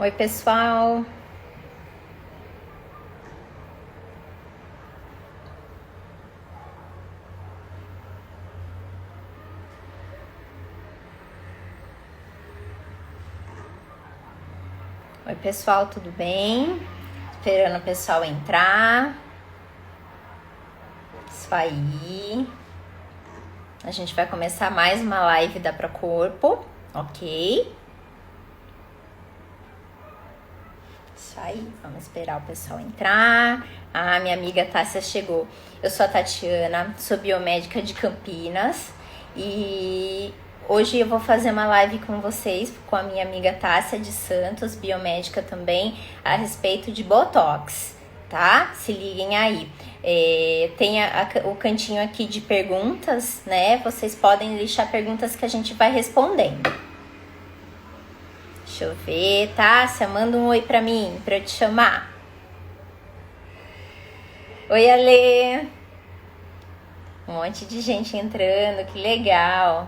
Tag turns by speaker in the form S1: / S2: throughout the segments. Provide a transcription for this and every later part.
S1: Oi, pessoal. Oi, pessoal, tudo bem? Esperando o pessoal entrar. Isso aí. A gente vai começar mais uma live da Procorpo, ok? Isso aí, vamos esperar o pessoal entrar. Ah, minha amiga Tássia chegou. Eu sou a Tatiana, sou biomédica de Campinas e hoje eu vou fazer uma live com vocês, com a minha amiga Tássia de Santos, biomédica também, a respeito de Botox, tá? Se liguem aí. Tem o cantinho aqui de perguntas, né? Vocês podem deixar perguntas que a gente vai respondendo. Deixa eu ver, Tássia, manda um oi pra mim, pra eu te chamar. Oi, Ale. Um monte de gente entrando, que legal.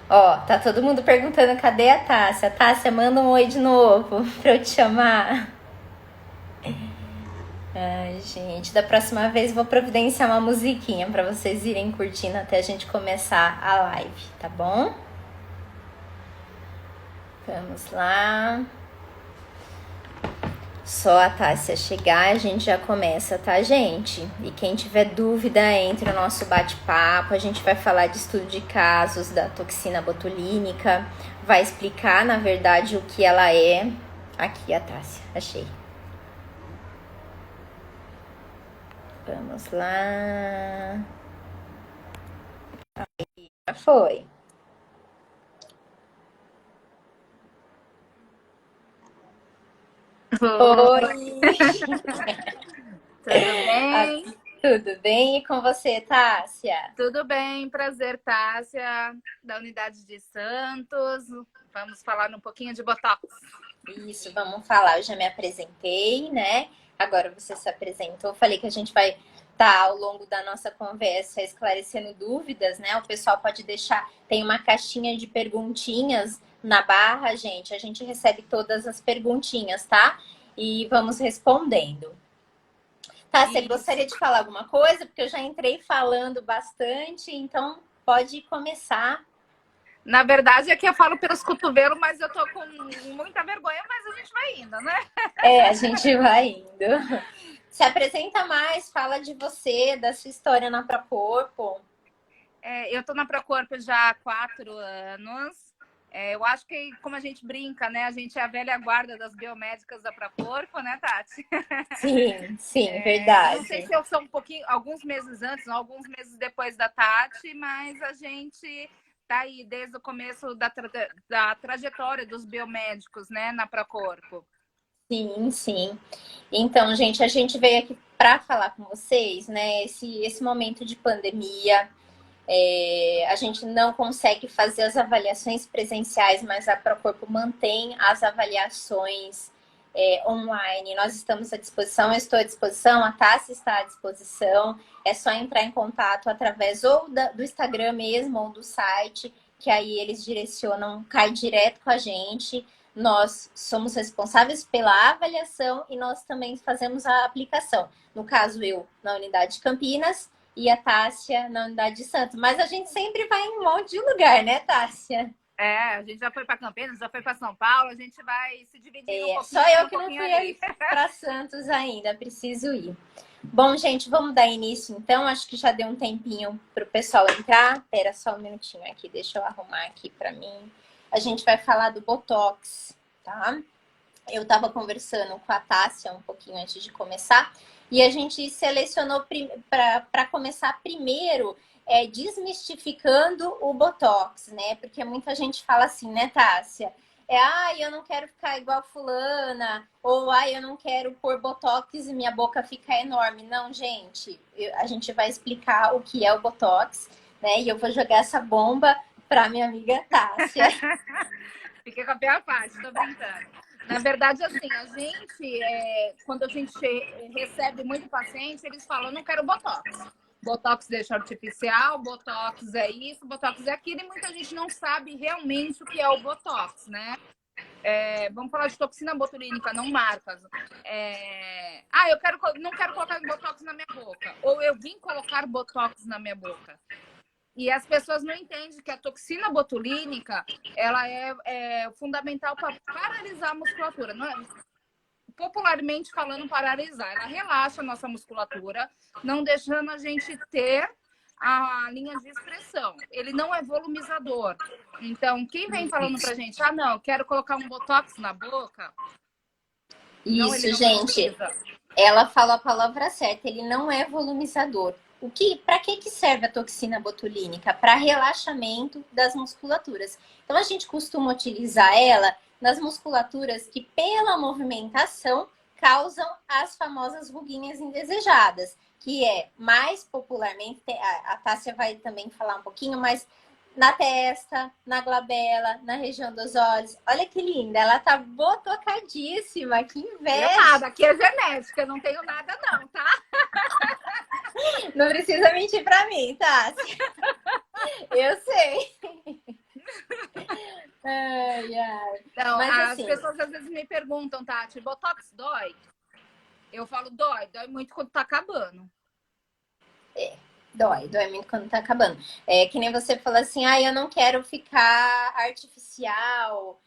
S1: Ó, tá todo mundo perguntando cadê a Tássia. Tássia, manda um oi de novo pra eu te chamar. Ai, gente, da próxima vez vou providenciar uma musiquinha pra vocês irem curtindo até a gente começar a live, tá bom? Vamos lá. Só a Tássia chegar, a gente já começa, tá, gente? E quem tiver dúvida, entre no nosso bate-papo. A gente vai falar de estudo de casos da toxina botulínica, vai explicar, na verdade, o que ela é. Aqui a Tássia, achei. Vamos lá. Aí, já foi. Oi!
S2: Tudo bem?
S1: Tudo bem? E com você, Tássia?
S2: Tudo bem, prazer, Tássia, da Unidade de Santos. Vamos falar um pouquinho de Botox.
S1: Isso, vamos falar. Eu já me apresentei, né? Agora você se apresentou. Falei que a gente vai estar ao longo da nossa conversa esclarecendo dúvidas, né? O pessoal pode deixar. Tem uma caixinha de perguntinhas na barra, gente. A gente recebe todas as perguntinhas, tá? E vamos respondendo. Tá, você gostaria de falar alguma coisa? Porque eu já entrei falando bastante, então pode começar.
S2: Na verdade, é que eu falo pelos cotovelos, mas eu tô com muita vergonha, mas a gente vai indo, né?
S1: A gente vai indo. Se apresenta mais, fala de você, da sua história na Procorpo.
S2: Eu tô na Procorpo já há 4 anos. Eu acho que, como a gente brinca, né? A gente é a velha guarda das biomédicas da Procorpo, né, Tati?
S1: Sim, verdade.
S2: Não sei se eu sou um pouquinho, alguns meses antes, alguns meses depois da Tati, mas a gente tá aí desde o começo da trajetória dos biomédicos, né, na Procorpo.
S1: Sim. Então, gente, a gente veio aqui para falar com vocês, né? Esse momento de pandemia, a gente não consegue fazer as avaliações presenciais, mas a Procorpo mantém as avaliações online. Nós estamos à disposição, eu estou à disposição, a Tássia está à disposição. É só entrar em contato através ou do Instagram mesmo ou do site, que aí eles direcionam, cai direto com a gente. Nós somos responsáveis pela avaliação e nós também fazemos a aplicação. No caso, eu na unidade de Campinas e a Tássia na unidade de Santos. Mas a gente sempre vai em um monte de lugar, né, Tássia?
S2: A gente já foi para Campinas, já foi para São Paulo, a gente vai se dividir um pouquinho.
S1: Só eu que não fui para Santos ainda, preciso ir. Bom, gente, vamos dar início então. Acho que já deu um tempinho para o pessoal entrar. Espera só um minutinho aqui, deixa eu arrumar aqui para mim. A gente vai falar do Botox, tá? Eu estava conversando com a Tássia um pouquinho antes de começar e a gente selecionou para começar primeiro desmistificando o Botox, né? Porque muita gente fala assim, né, Tássia? Eu não quero ficar igual fulana, ou eu não quero pôr Botox e minha boca fica enorme. Não, gente, a gente vai explicar o que é o Botox, né? E eu vou jogar essa bomba para minha amiga Tássia.
S2: Fiquei com a pior parte, tô brincando. Na verdade, assim, a gente, quando a gente recebe muito paciente, eles falam, não quero Botox. Botox deixa artificial, Botox é isso, Botox é aquilo, e muita gente não sabe realmente o que é o Botox, né? Vamos falar de toxina botulínica, não marcas. Não quero colocar botox na minha boca. Ou eu vim colocar botox na minha boca. E as pessoas não entendem que a toxina botulínica, ela é fundamental para paralisar a musculatura. Não é? Popularmente falando, paralisar. Ela relaxa a nossa musculatura, não deixando a gente ter a linha de expressão. Ele não é volumizador. Então, quem vem falando pra gente, não, quero colocar um botox na boca.
S1: Isso, gente. Ela fala a palavra certa, ele não é volumizador. Para que serve a toxina botulínica? Para relaxamento das musculaturas. Então, a gente costuma utilizar ela nas musculaturas que, pela movimentação, causam as famosas ruguinhas indesejadas, que é mais popularmente, a Tássia vai também falar um pouquinho, mas na testa, na glabela, na região dos olhos. Olha que linda, ela tá botocadíssima, que inveja.
S2: Nada, aqui é genética, não tenho nada não, tá?
S1: Não precisa mentir pra mim, tá? Eu sei.
S2: Não,
S1: mas,
S2: as
S1: assim,
S2: pessoas às vezes me perguntam, Tati, botox dói? Eu falo, dói muito quando tá acabando.
S1: Dói muito quando tá acabando. Que nem você falou assim, eu não quero ficar artificial.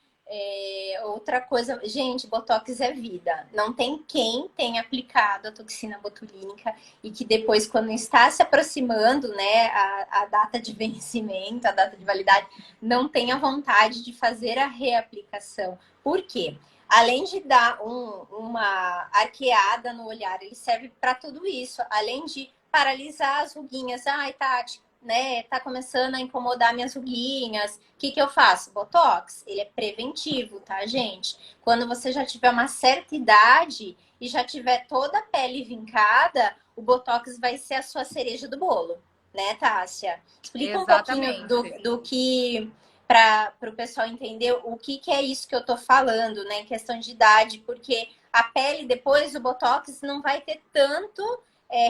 S1: Outra coisa, gente, botox é vida. Não tem quem tenha aplicado a toxina botulínica e que depois, quando está se aproximando, né, a data de vencimento, a data de validade, não tenha vontade de fazer a reaplicação. Por quê? Além de dar uma arqueada no olhar, ele serve para tudo isso. Além de paralisar as ruguinhas. Ai, Tati, né? Tá começando a incomodar minhas ruguinhas. O que eu faço? Botox, ele é preventivo, tá, gente? Quando você já tiver uma certa idade e já tiver toda a pele vincada, o Botox vai ser a sua cereja do bolo, né, Tássia? Explica
S2: Exatamente.
S1: Um pouquinho do que... para o pessoal entender o que é isso que eu tô falando, né? Em questão de idade, porque a pele, depois do Botox, não vai ter tanto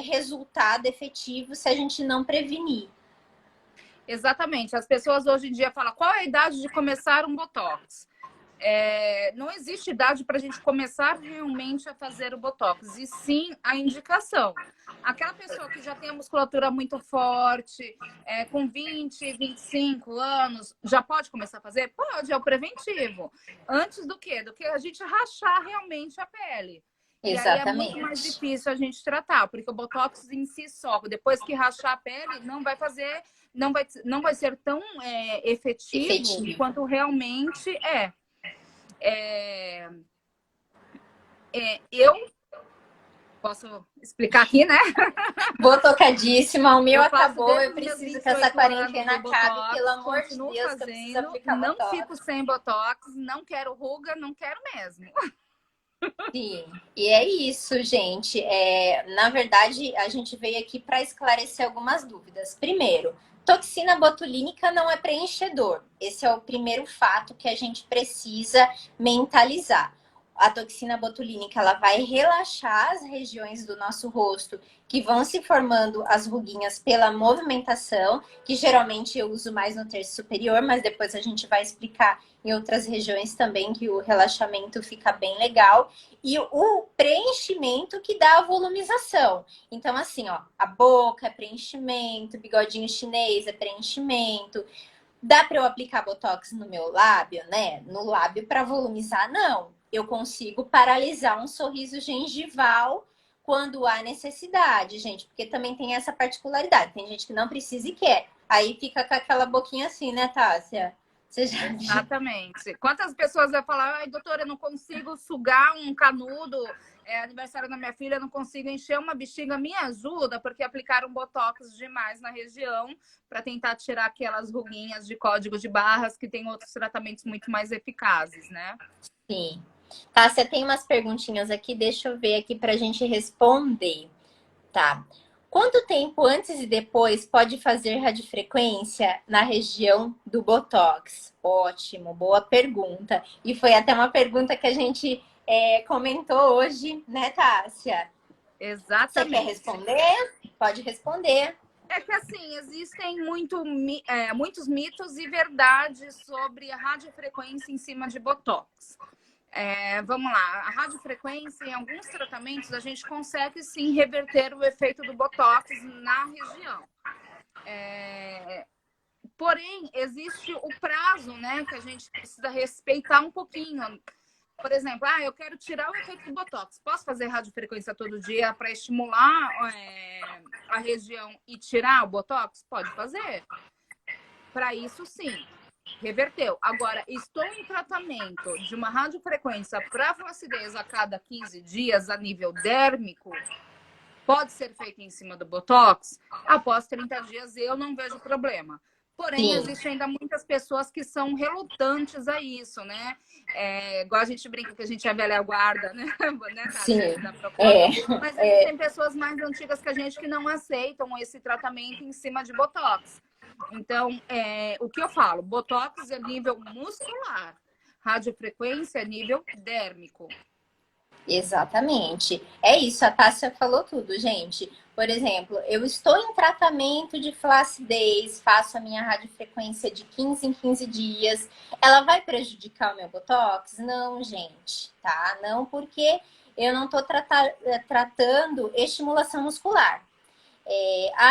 S1: resultado efetivo se a gente não prevenir.
S2: Exatamente. As pessoas hoje em dia falam, qual é a idade de começar um Botox? Não existe idade para a gente começar realmente a fazer o Botox, e sim a indicação. Aquela pessoa que já tem a musculatura muito forte, com 20, 25 anos, já pode começar a fazer? Pode, é o preventivo. Antes do quê? Do que a gente rachar realmente a pele.
S1: Exatamente.
S2: E aí é muito mais difícil a gente tratar, porque o Botox em si só, depois que rachar a pele, não vai ser tão efetivo quanto realmente é. Eu posso explicar aqui, né?
S1: Botocadíssima, o meu acabou, eu preciso que essa quarentena acabe, pelo amor de Deus,
S2: fazendo,
S1: que eu preciso aplicar
S2: não
S1: Botox.
S2: Fico sem Botox, não quero ruga, não quero mesmo.
S1: Sim, e é isso, gente. Na verdade, a gente veio aqui para esclarecer algumas dúvidas. Primeiro, toxina botulínica não é preenchedor. Esse é o primeiro fato que a gente precisa mentalizar. A toxina botulínica, ela vai relaxar as regiões do nosso rosto que vão se formando as ruguinhas pela movimentação, que geralmente eu uso mais no terço superior, mas depois a gente vai explicar em outras regiões também que o relaxamento fica bem legal. E o preenchimento que dá a volumização. Então, assim, ó, a boca é preenchimento, bigodinho chinês é preenchimento. Dá para eu aplicar Botox no meu lábio, né? No lábio para volumizar, não. Eu consigo paralisar um sorriso gengival quando há necessidade, gente. Porque também tem essa particularidade. Tem gente que não precisa e quer. Aí fica com aquela boquinha assim, né, Tássia? Você já viu?
S2: Exatamente. Quantas pessoas vão falar, ai, doutora, eu não consigo sugar um canudo, aniversário da minha filha, eu não consigo encher uma bexiga, me ajuda, porque aplicaram Botox demais na região para tentar tirar aquelas ruguinhas de código de barras que tem outros tratamentos muito mais eficazes, né?
S1: Sim. Tá, você tem umas perguntinhas aqui, deixa eu ver aqui pra gente responder. Tá. Quanto tempo antes e depois pode fazer radiofrequência na região do Botox? Ótimo, boa pergunta. E foi até uma pergunta que a gente comentou hoje, né, Tássia?
S2: Exatamente.
S1: Você quer responder? Pode responder.
S2: É que assim, existem muitos mitos e verdades sobre a radiofrequência em cima de Botox. Vamos lá, a radiofrequência, em alguns tratamentos, a gente consegue sim reverter o efeito do Botox na região. Porém, existe o prazo, né, que a gente precisa respeitar um pouquinho. Por exemplo, eu quero tirar o efeito do Botox. Posso fazer radiofrequência todo dia para estimular a região e tirar o Botox? Pode fazer. Para isso, sim. Reverteu. Agora, estou em tratamento de uma radiofrequência para flacidez a cada 15 dias a nível dérmico. Pode ser feito em cima do Botox? Após 30 dias, eu não vejo problema. Porém, existem ainda muitas pessoas que são relutantes a isso, né? Igual a gente brinca que a gente é velha guarda, né?
S1: Sim.
S2: Mas existem pessoas mais antigas que a gente que não aceitam esse tratamento em cima de Botox. Então, o que eu falo? Botox é nível muscular. Radiofrequência é nível dérmico.
S1: Exatamente. É isso, a Tássia falou tudo, gente. Por exemplo, eu estou em tratamento de flacidez, faço a minha radiofrequência de 15 em 15 dias. Ela vai prejudicar o meu botox? Não, gente, tá? Não, porque eu não estou tratando estimulação muscular.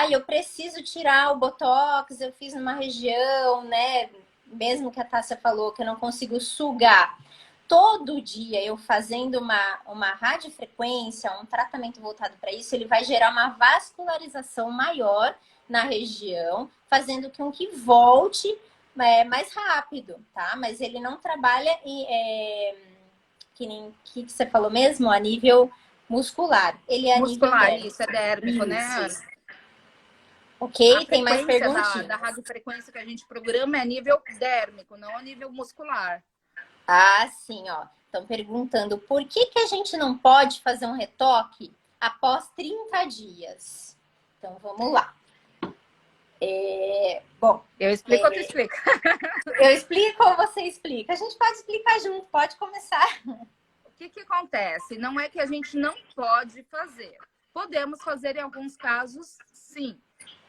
S1: Eu preciso tirar o botox, eu fiz numa região, né? Mesmo que a Tássia falou que eu não consigo sugar. Todo dia eu fazendo uma radiofrequência, um tratamento voltado para isso, ele vai gerar uma vascularização maior na região, fazendo com que volte mais rápido, tá? Mas ele não trabalha que você falou mesmo, a nível muscular. Ele é
S2: muscular,
S1: a nível
S2: isso, é dérmico, né?
S1: Ok, tem mais perguntinhas?
S2: Da radiofrequência que a gente programa é nível dérmico, não a nível muscular.
S1: Sim, ó. Estão perguntando por que a gente não pode fazer um retoque após 30 dias. Então, vamos lá. Bom.
S2: Eu explico ou tu explica?
S1: Eu explico ou você explica? A gente pode explicar junto, pode começar.
S2: O que acontece? Não é que a gente não pode fazer. Podemos fazer em alguns casos, sim.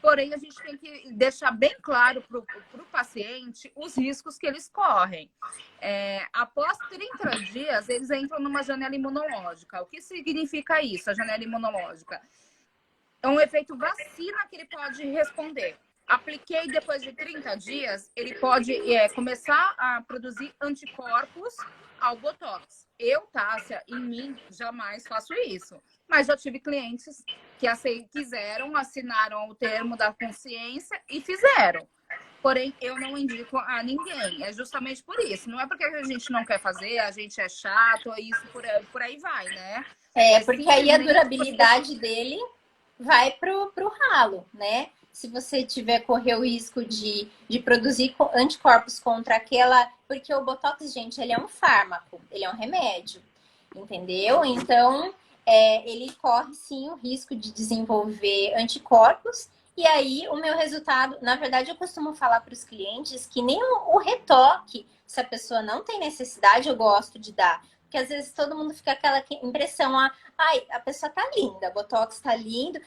S2: Porém, a gente tem que deixar bem claro para o paciente os riscos que eles correm. Após 30 dias, eles entram numa janela imunológica. O que significa isso, a janela imunológica? É um efeito vacina que ele pode responder. Apliquei depois de 30 dias, ele pode começar a produzir anticorpos ao Botox. Eu, Tássia, em mim, jamais faço isso. Mas já tive clientes que quiseram, assinaram o termo da consciência e fizeram. Porém, eu não indico a ninguém. É justamente por isso. Não é porque a gente não quer fazer, a gente é chato, isso por aí vai, né?
S1: Porque aí a durabilidade dele vai pro ralo, né? Se você correr o risco de produzir anticorpos contra aquela... Porque o Botox, gente, ele é um fármaco, ele é um remédio, entendeu? Então, ele corre, sim, o risco de desenvolver anticorpos. E aí, o meu resultado... Na verdade, eu costumo falar para os clientes que nem o retoque, se a pessoa não tem necessidade, eu gosto de dar. Porque às vezes todo mundo fica aquela impressão, a pessoa tá linda, Botox tá lindo.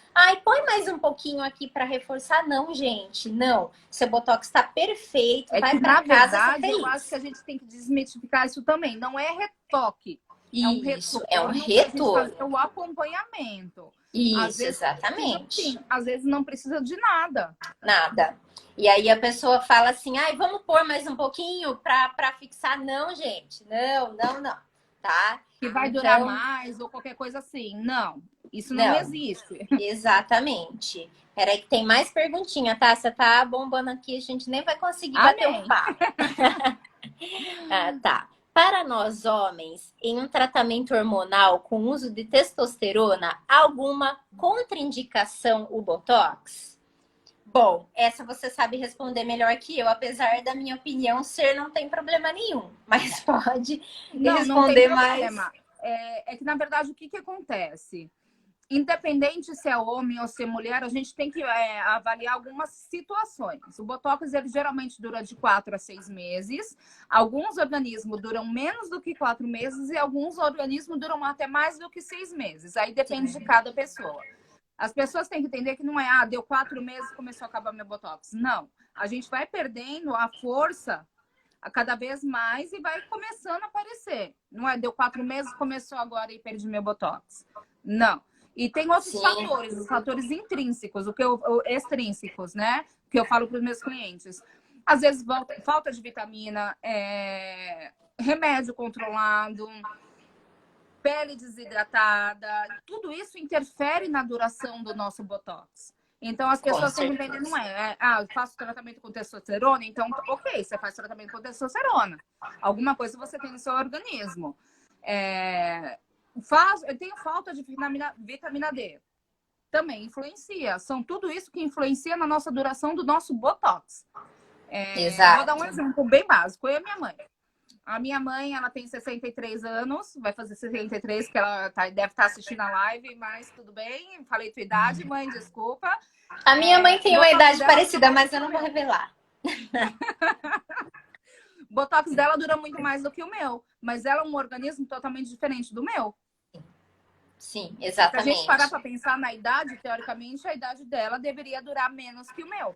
S1: Põe mais um pouquinho aqui para reforçar. Não, gente, não. Seu Botox tá perfeito, vai para casa.
S2: Na verdade, eu acho que a gente tem que desmitificar isso também. Não é retoque.
S1: Isso, é um retorno.
S2: Fazer o acompanhamento.
S1: Isso, exatamente.
S2: Às vezes não precisa de nada.
S1: Nada. E aí a pessoa fala assim, vamos pôr mais um pouquinho para fixar. Não, gente, não. Tá?
S2: Que vai durar mais ou qualquer coisa assim. Não, isso não existe.
S1: Exatamente. Peraí que tem mais perguntinha, tá? Você tá bombando aqui, a gente nem vai conseguir bater um papo. Tá. Para nós homens, em um tratamento hormonal com uso de testosterona, alguma contraindicação o Botox? Bom, essa você sabe responder melhor que eu, apesar da minha opinião ser não tem problema nenhum. Mas pode responder mais.
S2: É que, na verdade, o que acontece? Independente se é homem ou se é mulher, a gente tem que avaliar algumas situações. O Botox, ele geralmente dura de 4 a 6 meses. Alguns organismos duram menos do que 4 meses e alguns organismos duram até mais do que 6 meses. Aí depende de cada pessoa. As pessoas têm que entender que não é, deu 4 meses e começou a acabar meu Botox. Não. A gente vai perdendo a força a cada vez mais e vai começando a aparecer. Não é, deu 4 meses, começou agora e perdi meu Botox. Não. E tem outros fatores, os fatores intrínsecos, extrínsecos, né? Que eu falo para os meus clientes. Às vezes, falta de vitamina, remédio controlado, pele desidratada, tudo isso interfere na duração do nosso Botox. Então, as pessoas têm que entender, não eu faço tratamento com testosterona, então, ok, você faz tratamento com testosterona. Alguma coisa você tem no seu organismo. Eu tenho falta de vitamina D. Também influencia. São tudo isso que influencia na nossa duração do nosso Botox.
S1: Exato.
S2: Vou dar um exemplo bem básico. Eu e a minha mãe. A minha mãe, ela tem 63 anos, vai fazer 63, que ela deve estar assistindo a live, mas tudo bem, falei tua idade, mãe, desculpa.
S1: A minha mãe tem uma idade parecida, mas eu não vou revelar.
S2: O Botox dela dura muito mais do que o meu, mas ela é um organismo totalmente diferente do meu.
S1: Sim, exatamente.
S2: Se a gente parar para pensar na idade, teoricamente, a idade dela deveria durar menos que o meu.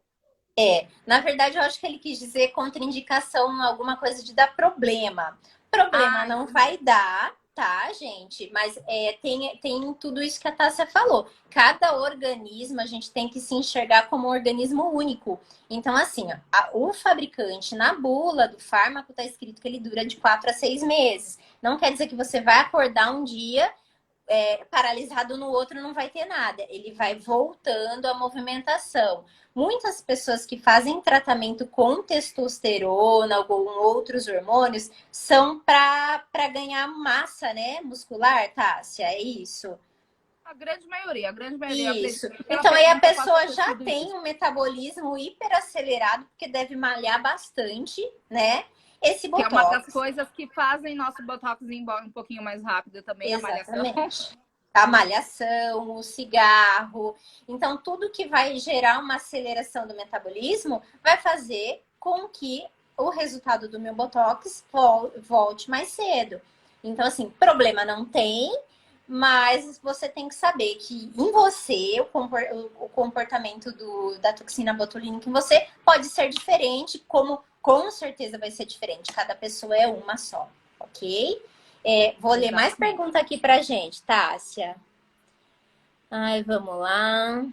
S1: Na verdade, eu acho que ele quis dizer contraindicação, alguma coisa de dar problema. Problema não vai dar, tá, gente? Mas tem tudo isso que a Tássia falou. Cada organismo, a gente tem que se enxergar como um organismo único. Então, assim, o fabricante, na bula do fármaco, tá escrito que ele dura de 4 a 6 meses. Não quer dizer que você vai acordar um dia paralisado, no outro não vai ter nada. Ele vai voltando a movimentação. Muitas pessoas que fazem tratamento com testosterona ou com outros hormônios são para ganhar massa, né, muscular, Tássia? É isso?
S2: A grande maioria.
S1: Isso. Então aí a pessoa já tem um metabolismo hiperacelerado, porque deve malhar bastante, né? Esse Botox.
S2: Que é uma das coisas que fazem nosso Botox ir embora um pouquinho mais rápido também.
S1: Exatamente. A malhação, o cigarro. Então, tudo que vai gerar uma aceleração do metabolismo vai fazer com que o resultado do meu Botox volte mais cedo. Então, assim, problema não tem, mas você tem que saber que em você, o comportamento da toxina botulínica em você pode ser diferente, como com certeza vai ser diferente. Cada pessoa é uma só, ok? Vou ler mais pergunta aqui pra gente, Tássia. Ai, vamos lá.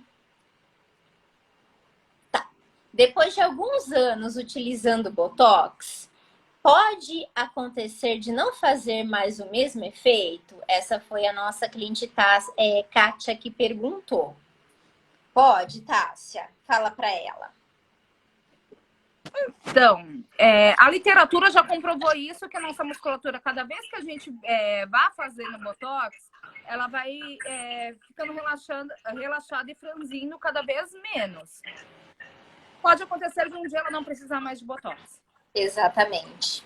S1: Tá. Depois de alguns anos utilizando Botox, pode acontecer de não fazer mais o mesmo efeito? Essa foi a nossa cliente Kátia que perguntou. Pode, Tássia? Fala pra ela.
S2: Então, a literatura já comprovou isso, que a nossa musculatura, cada vez que a gente vá fazendo Botox, ela vai ficando relaxada e franzindo cada vez menos. Pode acontecer de um dia ela não precisar mais de Botox.
S1: Exatamente.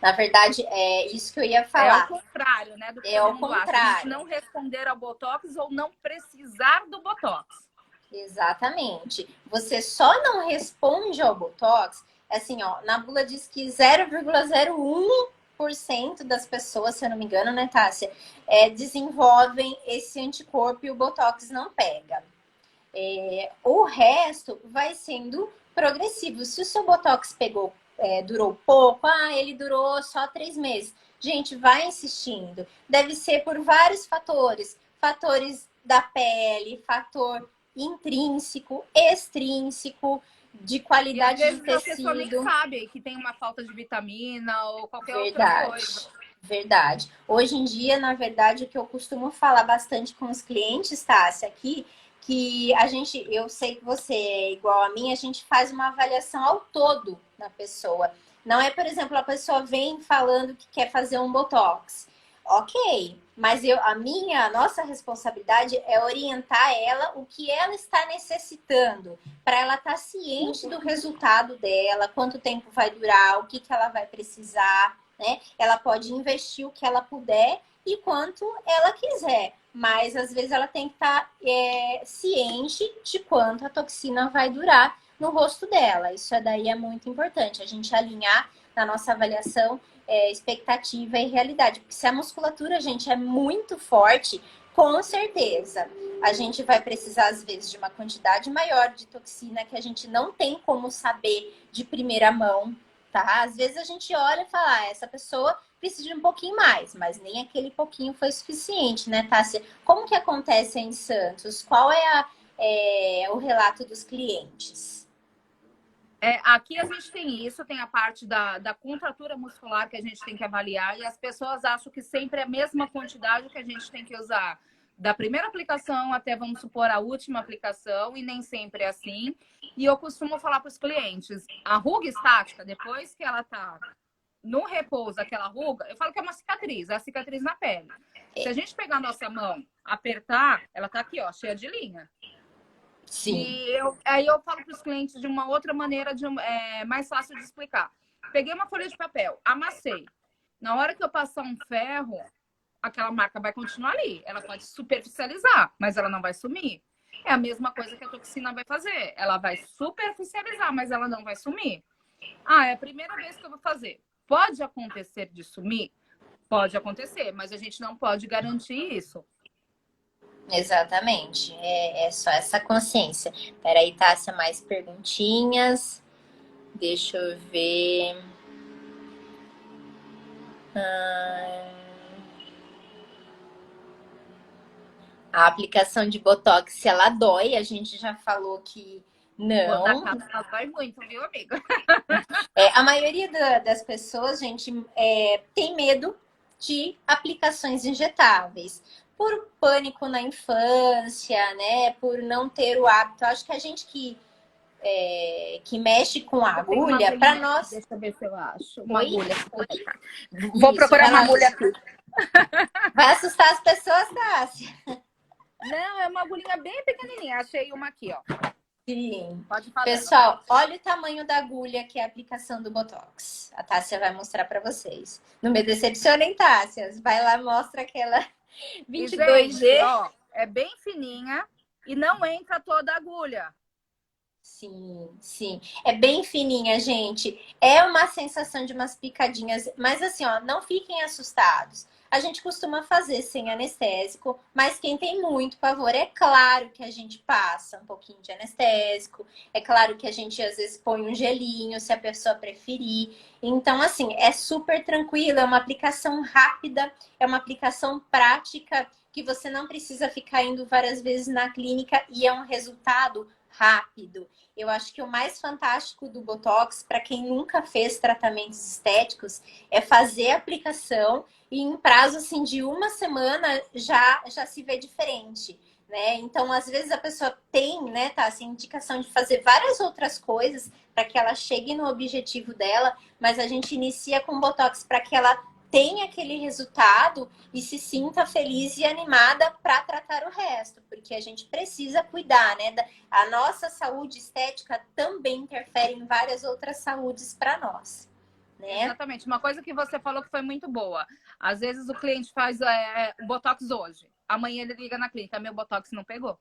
S1: Na verdade, é isso que eu ia falar.
S2: É o contrário, né? Do que
S1: é o contrário.
S2: A gente não responder ao Botox ou não precisar do Botox.
S1: Exatamente. Você só não responde ao Botox, assim, ó, na bula diz que 0,01% das pessoas, se eu não me engano, né, Tássia, desenvolvem esse anticorpo e o Botox não pega. O resto vai sendo progressivo. Se o seu Botox durou pouco, ele durou só 3 meses. Gente, vai insistindo. Deve ser por vários fatores. Fatores da pele, fator intrínseco, extrínseco, de qualidade de tecido. A pessoa
S2: nem sabe que tem uma falta de vitamina ou qualquer outra coisa.
S1: Verdade. Hoje em dia, na verdade, o que eu costumo falar bastante com os clientes, Tássia, aqui, que eu sei que você é igual a mim, a gente faz uma avaliação ao todo na pessoa. Não é, por exemplo, a pessoa vem falando que quer fazer um Botox. Ok, mas a nossa responsabilidade é orientar ela o que ela está necessitando, para ela estar ciente do resultado dela, quanto tempo vai durar, o que ela vai precisar, né? Ela pode investir o que ela puder e quanto ela quiser, mas às vezes ela tem que estar ciente de quanto a toxina vai durar no rosto dela. Isso daí é muito importante, a gente alinhar na nossa avaliação expectativa e realidade. Porque se a musculatura, gente, é muito forte, Com certeza. A gente vai precisar, às vezes, de uma quantidade maior de toxina que a gente não tem como saber de primeira mão, tá? Às vezes a gente olha e fala, essa pessoa precisa de um pouquinho mais, mas nem aquele pouquinho foi suficiente, né, Tássia? Como que acontece em Santos? Qual é o relato dos clientes?
S2: Aqui a gente tem isso, tem a parte da contratura muscular que a gente tem que avaliar, e as pessoas acham que sempre é a mesma quantidade que a gente tem que usar da primeira aplicação até, vamos supor, a última aplicação, e nem sempre é assim. E eu costumo falar para os clientes, a ruga estática, depois que ela está no repouso, aquela ruga, eu falo que é uma cicatriz, é a cicatriz na pele. Se a gente pegar a nossa mão, apertar, ela tá aqui, ó, cheia de linha.
S1: Sim.
S2: E aí eu falo para os clientes de uma outra maneira, mais fácil de explicar. Peguei uma folha de papel, amassei. Na hora que eu passar um ferro, aquela marca vai continuar ali. Ela pode superficializar, mas ela não vai sumir. É a mesma coisa que a toxina vai fazer. Ela vai superficializar, mas ela não vai sumir. É a primeira vez que eu vou fazer. Pode acontecer de sumir? Pode acontecer, mas a gente não pode garantir isso.
S1: Exatamente. É só essa consciência. Peraí, Tássia, mais perguntinhas. Deixa eu ver. A aplicação de Botox, ela dói. A gente já falou que não.
S2: Ela dói muito, viu, amiga?
S1: A maioria das pessoas, gente, tem medo de aplicações injetáveis. Por pânico na infância, né? Por não ter o hábito. Acho que a gente que mexe com a agulha, para nós.
S2: Deixa eu ver se eu acho. Uma agulha.
S1: Vou
S2: procurar uma agulha aqui.
S1: Vai assustar as pessoas, Tássia.
S2: Não, é uma agulhinha bem pequenininha. Achei uma aqui, ó.
S1: Sim.
S2: Pode falar.
S1: Pessoal, olha o tamanho da agulha que é a aplicação do Botox. A Tássia vai mostrar para vocês. Não me decepcionem, Tássia. Vai lá, mostra aquela 22G.
S2: Gente, ó, é bem fininha e não entra toda a agulha.
S1: Sim, sim. É bem fininha, gente. É uma sensação de umas picadinhas, mas assim, ó, não fiquem assustados. A gente costuma fazer sem anestésico, mas quem tem muito pavor, é claro que a gente passa um pouquinho de anestésico, é claro que a gente às vezes põe um gelinho, se a pessoa preferir. Então, assim, é super tranquilo, é uma aplicação rápida, é uma aplicação prática, que você não precisa ficar indo várias vezes na clínica e é um resultado rápido. Eu acho que o mais fantástico do Botox, para quem nunca fez tratamentos estéticos, é fazer a aplicação e em prazo assim, de uma semana já se vê diferente, né? Então, às vezes a pessoa tem, né, tá, assim, indicação de fazer várias outras coisas para que ela chegue no objetivo dela, mas a gente inicia com Botox para que ela tenha aquele resultado e se sinta feliz e animada para tratar o resto, porque a gente precisa cuidar, né? A nossa saúde estética também interfere em várias outras saúdes para nós, né?
S2: Exatamente. Uma coisa que você falou que foi muito boa. Às vezes o cliente faz o Botox hoje. Amanhã ele liga na clínica, meu Botox não pegou.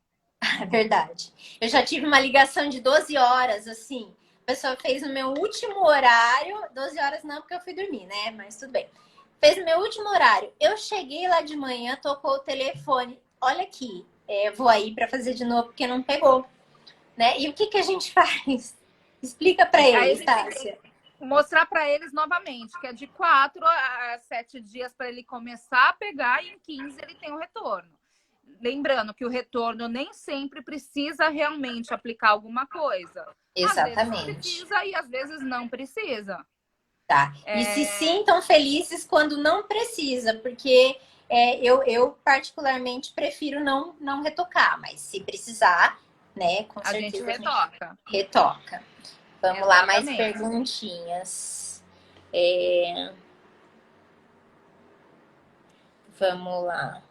S1: É verdade. Eu já tive uma ligação de 12 horas, assim. A pessoa fez o meu último horário. 12 horas não, porque eu fui dormir, né? Mas tudo bem. Fez o meu último horário. Eu cheguei lá de manhã, tocou o telefone. Olha aqui, vou aí para fazer de novo, porque não pegou. Né? E o que a gente faz? Explica para eles, Tássia.
S2: Mostrar para eles novamente, que é de 4 a 7 dias para ele começar a pegar e em 15 ele tem o retorno. Lembrando que o retorno nem sempre precisa realmente aplicar alguma coisa.
S1: Exatamente.
S2: Às vezes precisa e às vezes não precisa.
S1: Tá. E se sintam felizes quando não precisa, porque eu particularmente prefiro não retocar, mas se precisar, né, com certeza
S2: a gente retoca.
S1: Retoca. Vamos lá, mais perguntinhas. Vamos lá.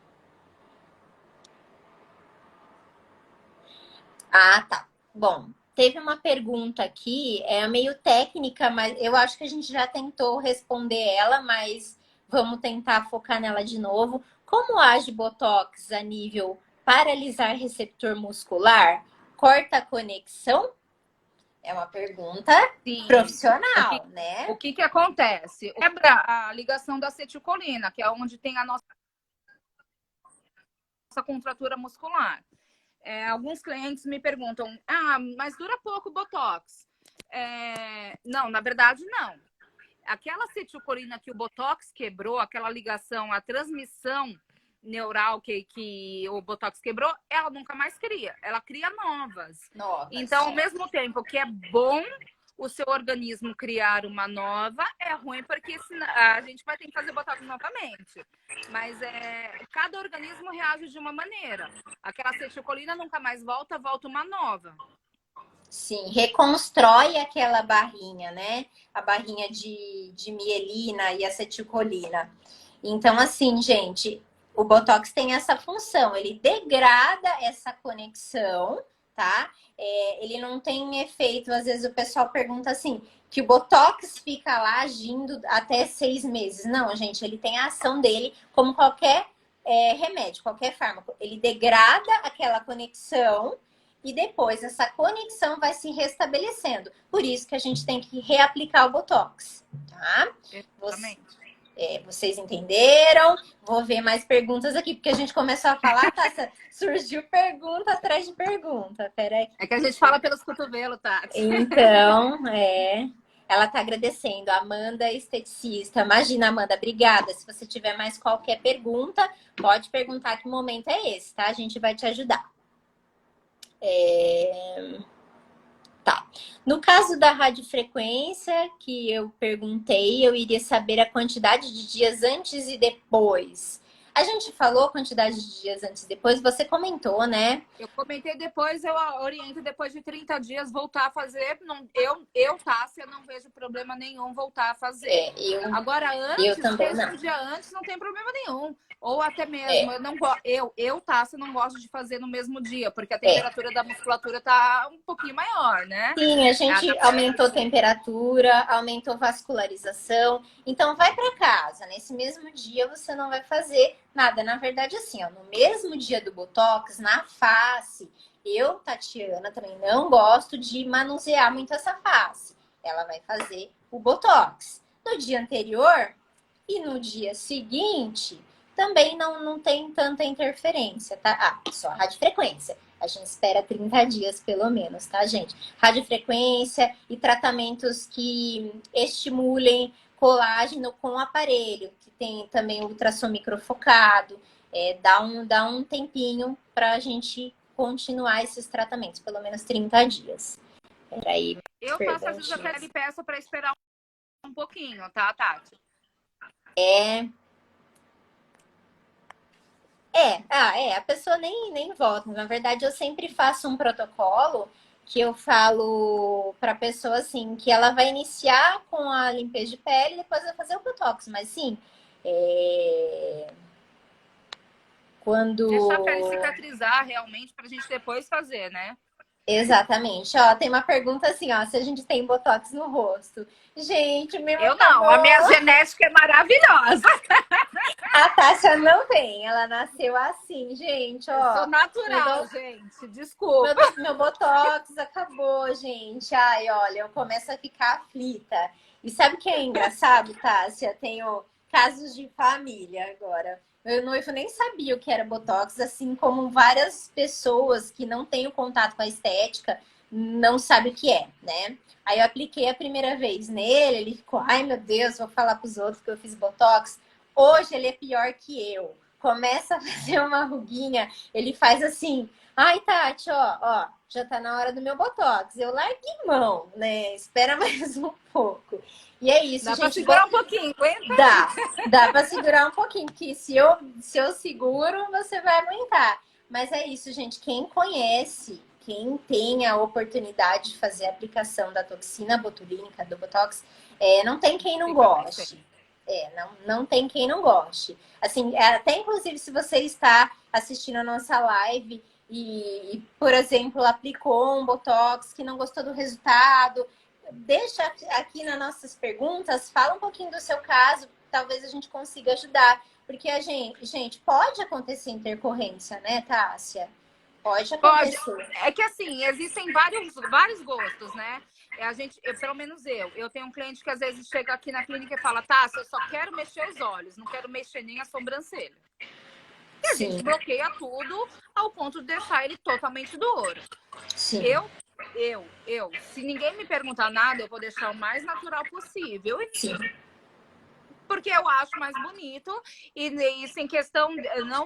S1: Tá. Bom, teve uma pergunta aqui, meio técnica, mas eu acho que a gente já tentou responder ela, mas vamos tentar focar nela de novo. Como age Botox a nível paralisar receptor muscular? Corta a conexão? É uma pergunta profissional, né?
S2: O que acontece? Quebra a ligação da acetilcolina, que é onde tem a nossa essa contratura muscular. Alguns clientes me perguntam, mas dura pouco o Botox. Não, na verdade, não. Aquela acetilcolina que o Botox quebrou, aquela ligação, a transmissão neural que o Botox quebrou, ela nunca mais cria. Ela cria novas. Então, ao mesmo tempo que é bom o seu organismo criar uma nova, é ruim porque a gente vai ter que fazer Botox novamente. Mas cada organismo reage de uma maneira. Aquela acetilcolina nunca mais volta uma nova.
S1: Sim, reconstrói aquela barrinha, né? A barrinha de mielina e acetilcolina. Então, assim, gente, o Botox tem essa função, ele degrada essa conexão, tá? Ele não tem efeito, às vezes o pessoal pergunta assim, que o Botox fica lá agindo até 6 meses. Não, gente, ele tem a ação dele como qualquer remédio, qualquer fármaco. Ele degrada aquela conexão e depois essa conexão vai se restabelecendo. Por isso que a gente tem que reaplicar o Botox, tá? Vocês entenderam? Vou ver mais perguntas aqui, porque a gente começou a falar, tá? Surgiu pergunta atrás de pergunta. Peraí.
S2: É que a gente fala pelos cotovelos, Tati.
S1: Então, ela tá agradecendo. Amanda, esteticista. Imagina, Amanda, obrigada. Se você tiver mais qualquer pergunta, pode perguntar que momento é esse, tá? A gente vai te ajudar. Tá. No caso da radiofrequência, que eu perguntei, eu iria saber a quantidade de dias antes e depois. A gente falou a quantidade de dias antes e depois, você comentou, né?
S2: Eu comentei depois, eu oriento depois de 30 dias voltar a fazer. Não, Tássia, não vejo problema nenhum voltar a fazer. Agora, antes, um dia antes, não tem problema nenhum. Ou até mesmo, Tássia, não gosto de fazer no mesmo dia, porque a temperatura da musculatura tá um pouquinho maior, né?
S1: Sim, a gente aumentou a temperatura, aumentou vascularização. Então, vai para casa. Nesse mesmo dia, você não vai fazer nada. Na verdade, assim, ó, no mesmo dia do Botox, na face, eu, Tatiana, também não gosto de manusear muito essa face. Ela vai fazer o Botox. No dia anterior e no dia seguinte, também não tem tanta interferência, tá? Só radiofrequência. A gente espera 30 dias, pelo menos, tá, gente? Radiofrequência e tratamentos que estimulem colágeno com aparelho, que tem também ultrassom microfocado. Dá um tempinho pra gente continuar esses tratamentos, pelo menos 30 dias. Peraí.
S2: Eu faço, às vezes, até de peça para esperar um pouquinho, tá, Tati?
S1: A pessoa nem volta. Na verdade, eu sempre faço um protocolo que eu falo para a pessoa assim, que ela vai iniciar com a limpeza de pele e depois vai fazer o Botox. Mas sim, quando...
S2: Deixar a pele cicatrizar realmente para a gente depois fazer, né?
S1: Exatamente. Ó, tem uma pergunta assim, ó, se a gente tem Botox no rosto. Gente, meu
S2: Eu não, a minha genética é maravilhosa.
S1: A Tássia não tem, ela nasceu assim, gente, ó.
S2: Eu sou natural, gente, desculpa.
S1: Meu Botox acabou, gente. Ai, olha, eu começo a ficar aflita. E sabe o que é engraçado, Tássia? Tenho casos de família agora. Meu noivo nem sabia o que era Botox, assim como várias pessoas que não têm o contato com a estética não sabem o que é, né? Aí eu apliquei a primeira vez nele, ele ficou, ai meu Deus, vou falar pros outros que eu fiz Botox. Hoje ele é pior que eu. Começa a fazer uma ruguinha, ele faz assim, ai Tati, ó, já tá na hora do meu Botox. Eu larguei mão, né? Espera mais um pouco. E é isso,
S2: dá
S1: gente.
S2: Dá pra segurar um pouquinho, aguenta?
S1: Dá pra segurar um pouquinho, porque se eu seguro, você vai aguentar. Mas é isso, gente. Quem conhece, quem tem a oportunidade de fazer a aplicação da toxina botulínica, do Botox, não tem quem não goste. Não tem quem não goste. Assim, até inclusive se você está assistindo a nossa live e, por exemplo, aplicou um Botox que não gostou do resultado, deixa aqui nas nossas perguntas, fala um pouquinho do seu caso, talvez a gente consiga ajudar. Porque a gente, pode acontecer intercorrência, né, Tássia? Pode acontecer.
S2: Pode. É que assim, existem vários gostos, né? Pelo menos eu tenho um cliente que às vezes chega aqui na clínica e fala, Tássia, eu só quero mexer os olhos, não quero mexer nem a sobrancelha. a gente
S1: Sim,
S2: bloqueia tudo ao ponto de deixar ele totalmente duro.
S1: sim,
S2: Se ninguém me perguntar nada, eu vou deixar o mais natural possível.
S1: sim.
S2: Porque eu acho mais bonito, e isso em questão,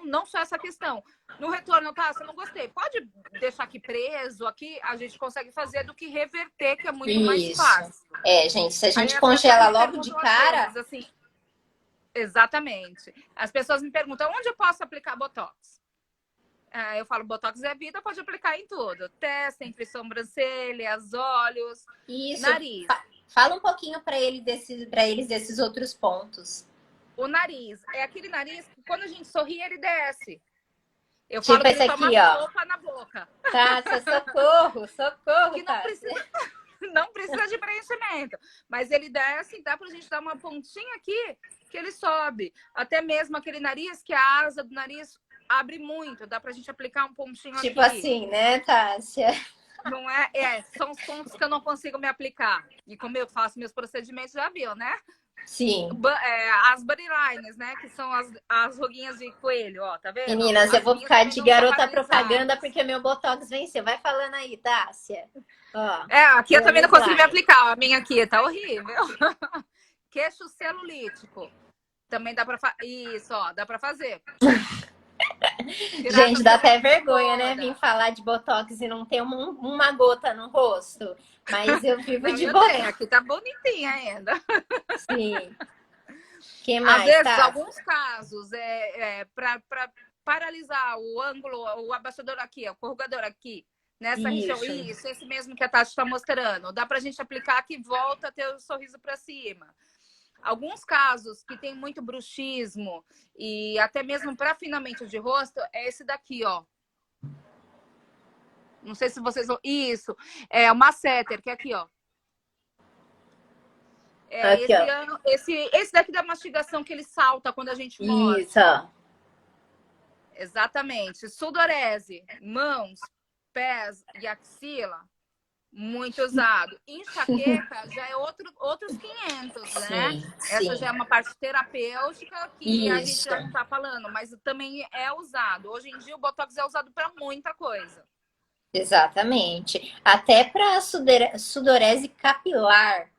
S2: não só essa questão. No retorno, tá, se eu não gostei, pode deixar aqui preso, aqui a gente consegue fazer do que reverter, que é muito mais
S1: Isso.
S2: fácil.
S1: É, gente, se a
S2: Aí
S1: gente
S2: as pessoas
S1: congela
S2: me
S1: logo de
S2: perguntam às
S1: cara,
S2: vezes, assim, exatamente. As pessoas me perguntam, onde eu posso aplicar Botox? Eu falo, Botox é vida, pode aplicar em tudo. Testa, entre sobrancelhas, olhos,
S1: isso.
S2: nariz.
S1: Fala um pouquinho para eles desses outros pontos.
S2: O nariz é aquele nariz que quando a gente sorri, ele desce. Eu falo
S1: Tipo
S2: que
S1: esse
S2: ele toma
S1: aqui, ó.
S2: sopa na boca.
S1: Tássia, socorro, socorro,
S2: Que
S1: Tássia.
S2: não precisa de preenchimento. Mas ele desce, dá pra gente dar uma pontinha aqui, que ele sobe. Até mesmo aquele nariz, que a asa do nariz abre muito. Dá pra gente aplicar um pontinho
S1: Tipo
S2: aqui.
S1: assim, né, Tássia?
S2: Não é? São os pontos que eu não consigo me aplicar. E como eu faço meus procedimentos, já viu, né?
S1: Sim.
S2: As bodylines, né? Que são as ruguinhas de coelho, ó, tá vendo?
S1: Meninas, eu
S2: As
S1: vou
S2: minhas
S1: ficar
S2: também
S1: de
S2: não são
S1: garota propaganda
S2: paralisadas.
S1: porque meu Botox venceu. Vai falando aí, Tássia. Ó,
S2: Aqui eu também não consigo me
S1: slide.
S2: aplicar. A minha aqui tá horrível. Queixo celulítico. Também dá pra fazer. Isso, ó, dá pra fazer. Tirar
S1: Gente,
S2: essa
S1: dá até
S2: celulite
S1: vergonha, né? Vir
S2: toda.
S1: falar de Botox e não ter uma gota no rosto. Mas eu vivo
S2: Não,
S1: de
S2: eu tenho.
S1: Botox.
S2: Aqui tá bonitinha ainda.
S1: Sim. Que
S2: Às
S1: mais,
S2: vezes,
S1: Tássia?
S2: alguns casos, pra paralisar o ângulo, o abaixador aqui, o corrugador aqui, nessa região.
S1: Isso.
S2: Isso, esse mesmo que a Tati está mostrando. Dá pra gente aplicar que volta a ter o sorriso para cima. Alguns casos que tem muito bruxismo e até mesmo para afinamento de rosto, é esse daqui, ó. Não sei se vocês vão. Isso, é o masseter, que é aqui, ó.
S1: Aqui, ó.
S2: Esse daqui da mastigação que ele salta quando a gente morde.
S1: Isso, ó.
S2: Exatamente. Sudorese, mãos, pés e axila, muito usado. Enxaqueca já é outros 500, né?
S1: Sim,
S2: Essa
S1: sim.
S2: já é uma parte terapêutica que a gente
S1: Isso.
S2: já não está falando, mas também é usado. Hoje em dia o Botox é usado para muita coisa.
S1: Exatamente. Até para sudorese capilar.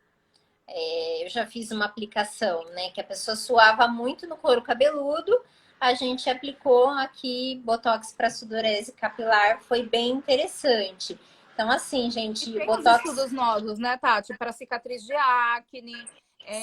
S1: Eu já fiz uma aplicação, né? Que a pessoa suava muito no couro cabeludo. A gente aplicou aqui Botox para sudorese capilar. Foi bem interessante. Então, assim,
S2: E
S1: gente,
S2: tem os
S1: Botox.
S2: estudos novos, né, Tati? Para cicatriz de acne,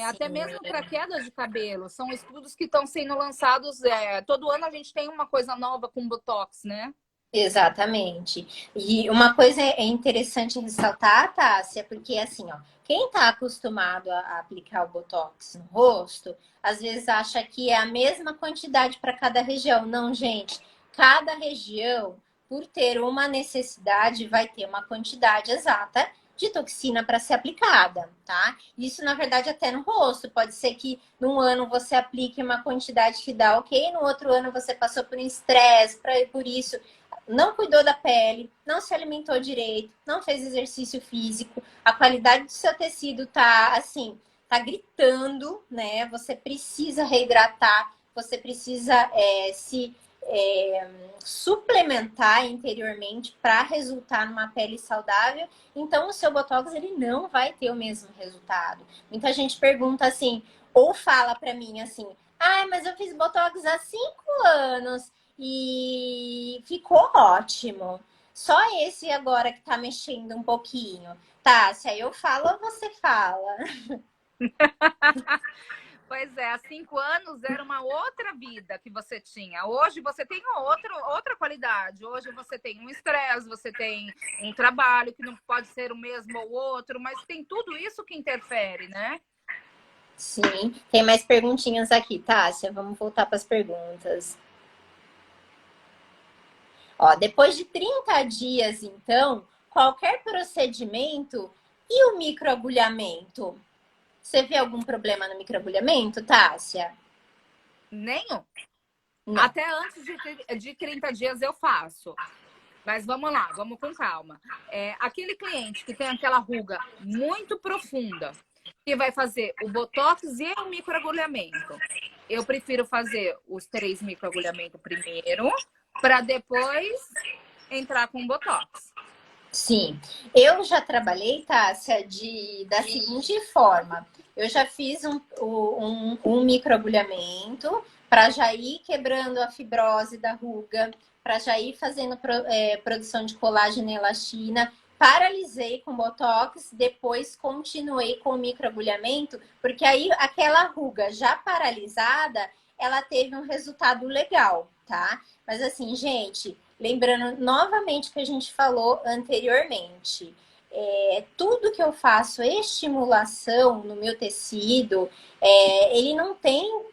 S2: até
S1: Sim,
S2: mesmo para queda de cabelo. São estudos que estão sendo lançados. Todo ano a gente tem uma coisa nova com Botox, né?
S1: exatamente. E uma coisa é interessante ressaltar, Tássia, porque assim, ó, quem está acostumado a aplicar o Botox no rosto, às vezes acha que é a mesma quantidade para cada região. Não, gente, cada região, por ter uma necessidade, vai ter uma quantidade exata de toxina para ser aplicada, tá? Isso, na verdade, até no rosto. Pode ser que num ano você aplique uma quantidade que dá ok, no outro ano você passou por um estresse, por isso não cuidou da pele, não se alimentou direito, não fez exercício físico, a qualidade do seu tecido tá assim, tá gritando, né? Você precisa reidratar, você precisa se suplementar interiormente para resultar numa pele saudável. Então, o seu Botox ele não vai ter o mesmo resultado. Muita gente pergunta assim, ou fala para mim assim, ai, mas eu fiz Botox há 5 anos e ficou ótimo. Só esse agora que tá mexendo um pouquinho. Tá, se aí eu falo ou você fala?
S2: Pois é, há 5 anos era uma outra vida que você tinha. Hoje você tem outra qualidade. Hoje você tem um estresse, você tem um trabalho que não pode ser o mesmo ou outro, mas tem tudo isso que interfere, né?
S1: Sim, tem mais perguntinhas aqui, Tássia. Vamos voltar para as perguntas. Ó, depois de 30 dias, então, qualquer procedimento e o microagulhamento? Você vê algum problema no microagulhamento, Tássia?
S2: Nenhum.
S1: Não.
S2: Até antes de 30 dias eu faço. Mas vamos lá, vamos com calma. Aquele cliente que tem aquela ruga muito profunda, que vai fazer o Botox e o microagulhamento. eu prefiro fazer os 3 microagulhamentos primeiro, para depois entrar com Botox.
S1: Sim, eu já trabalhei, Tássia, da seguinte forma. Eu já fiz um microagulhamento para já ir quebrando a fibrose da ruga, para já ir fazendo produção de colágeno e elastina. Paralisei com Botox, depois continuei com o microagulhamento, porque aí aquela ruga já paralisada, ela teve um resultado legal, tá? Mas assim, gente, lembrando novamente que a gente falou anteriormente, tudo que eu faço estimulação no meu tecido, ele não tem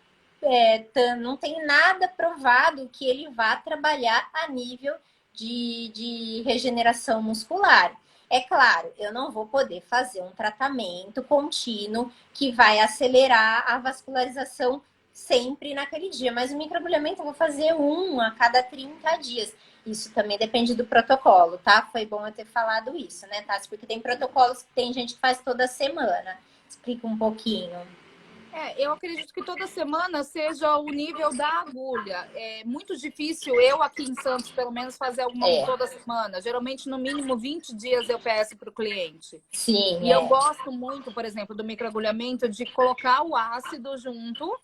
S1: não tem nada provado que ele vá trabalhar a nível de regeneração muscular. É claro, eu não vou poder fazer um tratamento contínuo que vai acelerar a vascularização sempre naquele dia, mas o microagulhamento eu vou fazer um a cada 30 dias. Isso também depende do protocolo, tá? Foi bom eu ter falado isso, né, Tassi? Porque tem protocolos que tem gente que faz toda semana. Explica um pouquinho.
S2: Eu acredito que toda semana seja o nível da agulha. É muito difícil eu aqui em Santos, pelo menos, fazer alguma toda semana. Geralmente, no mínimo 20 dias eu peço para o cliente.
S1: Sim.
S2: E eu gosto muito, por exemplo, do microagulhamento de colocar o ácido junto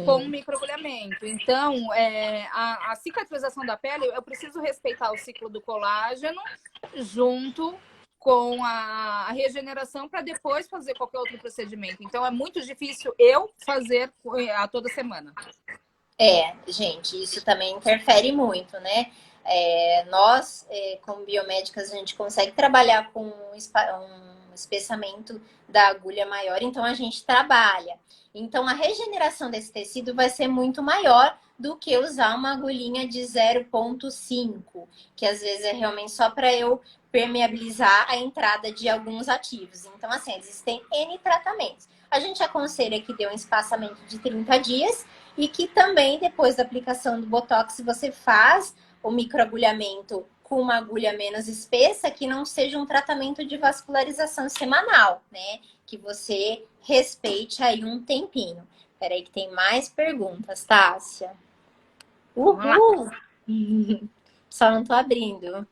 S2: com o microagulhamento. Então, a cicatrização da pele, eu preciso respeitar o ciclo do colágeno junto com a regeneração para depois fazer qualquer outro procedimento. Então, é muito difícil eu fazer a toda semana.
S1: Gente, isso também interfere muito, né? Nós, como biomédicas, a gente consegue trabalhar com um espessamento da agulha maior, então a gente trabalha. Então, a regeneração desse tecido vai ser muito maior do que usar uma agulhinha de 0,5, que às vezes é realmente só para eu permeabilizar a entrada de alguns ativos. Então, assim, existem N tratamentos. A gente aconselha que dê um espaçamento de 30 dias e que também, depois da aplicação do Botox, você faz o microagulhamento com uma agulha menos espessa, que não seja um tratamento de vascularização semanal, né? Que você respeite aí um tempinho. Peraí que tem mais perguntas, Tássia. Uhul! Só não tô abrindo.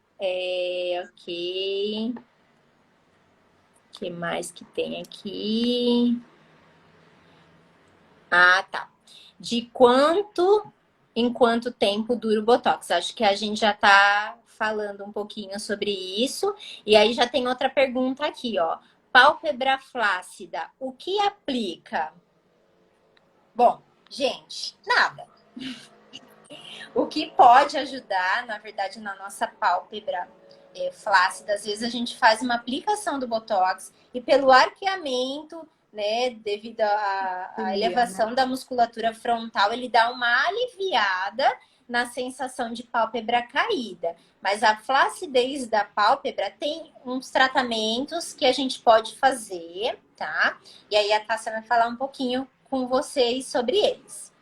S1: Ok. O que mais que tem aqui? Ah, tá. Em quanto tempo dura o Botox? Acho que a gente já tá falando um pouquinho sobre isso. E aí já tem outra pergunta aqui, ó. Pálpebra flácida, o que aplica? Bom, gente, nada. O que pode ajudar, na verdade, na nossa pálpebra flácida, às vezes a gente faz uma aplicação do Botox e pelo arqueamento, né, devido à elevação da musculatura frontal, ele dá uma aliviada na sensação de pálpebra caída. Mas a flacidez da pálpebra tem uns tratamentos que a gente pode fazer, tá? E aí a Tássia vai falar um pouquinho com vocês sobre eles.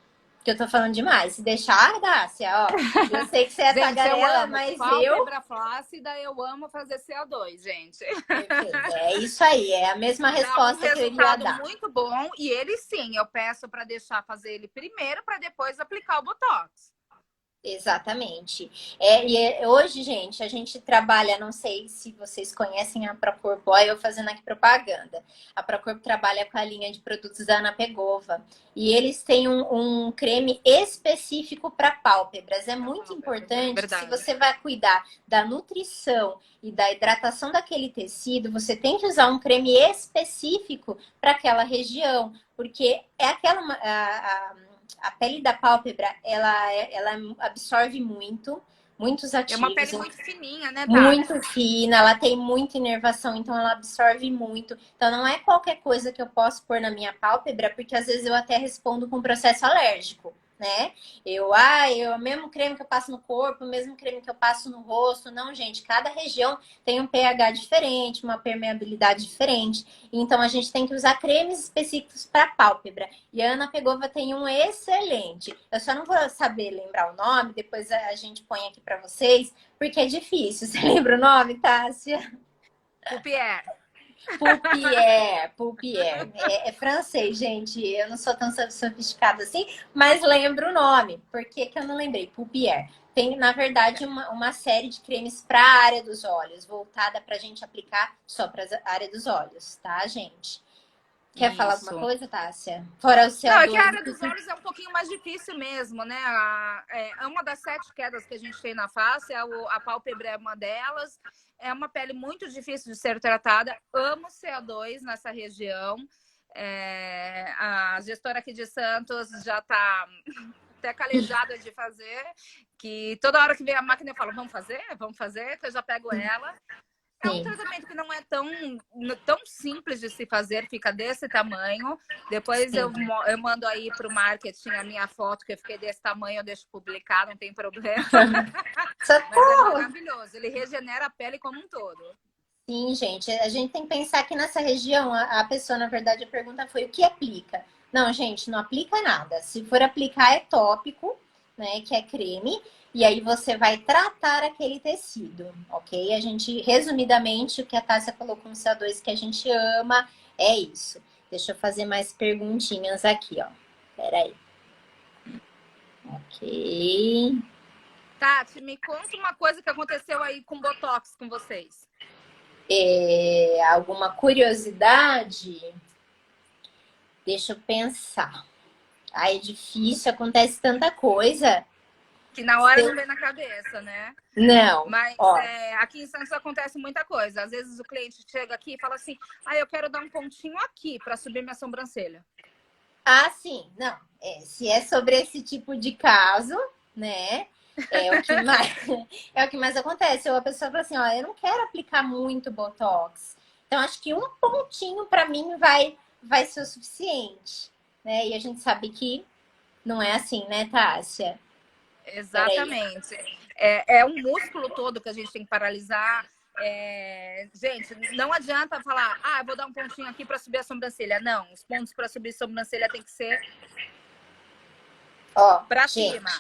S1: Que eu tô falando demais. Se deixar, Tássia, ó. Eu sei que você é tagarela, mas
S2: pálpebra flácida, eu amo fazer CO2, gente.
S1: Perfeito. É isso aí. É a mesma resposta que eu iria dar.
S2: Muito bom. E ele, sim, eu peço para deixar fazer ele primeiro, para depois aplicar o Botox.
S1: Exatamente. Hoje, gente, a gente trabalha, não sei se vocês conhecem a Procorpo, eu fazendo aqui propaganda. A Procorpo trabalha com a linha de produtos da Ana Pegova. E eles têm um creme específico para pálpebras. É muito importante que se você vai cuidar da nutrição e da hidratação daquele tecido, você tem que usar um creme específico para aquela região. Porque é aquela... A pele da pálpebra, ela absorve muitos ativos.
S2: É uma pele muito fininha, né, Tati?
S1: Muito fina, ela tem muita inervação, então ela absorve muito. Então não é qualquer coisa que eu posso pôr na minha pálpebra, porque às vezes eu até respondo com processo alérgico, né? O mesmo creme que eu passo no corpo, o mesmo creme que eu passo no rosto. Não, gente, cada região tem um pH diferente, uma permeabilidade diferente. Então a gente tem que usar cremes específicos para pálpebra. E a Ana Pegova tem um excelente. Eu só não vou saber lembrar o nome, depois a gente põe aqui para vocês, porque é difícil. Você lembra o nome, Tássia?
S2: Pupier.
S1: Pulpier. É francês, gente. Eu não sou tão sofisticada assim, mas lembro o nome. Por que que eu não lembrei? Pulpier. Tem, na verdade, uma série de cremes para a área dos olhos, voltada para a gente aplicar só para a área dos olhos, tá, gente? Quer falar alguma
S2: Isso.
S1: coisa, Tássia? Fora o
S2: Não, é que a
S1: CO2.
S2: área dos olhos é um pouquinho mais difícil mesmo, né? É uma das 7 quedas que a gente tem na face, a pálpebra é uma delas. É uma pele muito difícil de ser tratada. Amo CO2 nessa região. A gestora aqui de Santos já está até calejada de fazer, que toda hora que vem a máquina eu falo, vamos fazer, que eu já pego ela. É um
S1: Sim,
S2: tratamento que não é tão simples de se fazer, fica desse tamanho. Depois
S1: sim.
S2: eu mando aí para o marketing a minha foto, que eu fiquei desse tamanho, eu deixo publicar, não tem problema. Mas é
S1: Socorro!
S2: maravilhoso, ele regenera a pele como um todo.
S1: Sim, gente. A gente tem que pensar que nessa região, a pessoa, na verdade, a pergunta foi o que aplica? Não, gente, não aplica nada. Se for aplicar, é tópico, né? Que é creme. E aí você vai tratar aquele tecido, ok? A gente, resumidamente, o que a Tássia colocou no CO2 que a gente ama é isso. Deixa eu fazer mais perguntinhas aqui, ó. Peraí. Ok.
S2: Tati, me conta uma coisa que aconteceu aí com Botox com vocês.
S1: Alguma curiosidade? Deixa eu pensar. Ai, é difícil, acontece tanta coisa.
S2: Que na hora não vem na cabeça, né?
S1: Não,
S2: Mas
S1: ó.
S2: aqui em Santos acontece muita coisa. Às vezes o cliente chega aqui e fala assim: eu quero dar um pontinho aqui para subir minha sobrancelha.
S1: Ah, sim, não. Se é sobre esse tipo de caso, né? É o que mais, é o que mais acontece. Ou a pessoa fala assim, ó, eu não quero aplicar muito Botox. Então, acho que um pontinho para mim vai ser o suficiente, né? E a gente sabe que não é assim, né, Tássia? Peraí.
S2: Exatamente. É um músculo todo que a gente tem que paralisar. Gente, não adianta falar, eu vou dar um pontinho aqui para subir a sobrancelha. Não, os pontos para subir a sobrancelha tem que ser
S1: Ó,
S2: para
S1: gente,
S2: cima.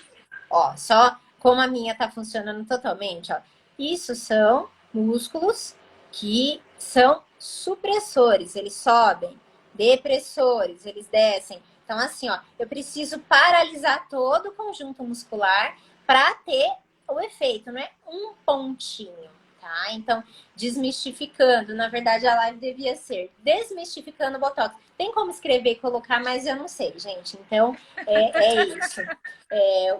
S1: ó, só como a minha tá funcionando totalmente, ó. Isso são músculos que são supressores, eles sobem, depressores, eles descem. Então, assim, ó, eu preciso paralisar todo o conjunto muscular para ter o efeito, não é um pontinho, tá? Então, desmistificando, na verdade, a live devia ser desmistificando o Botox. Tem como escrever e colocar, mas eu não sei, gente. Então, é isso.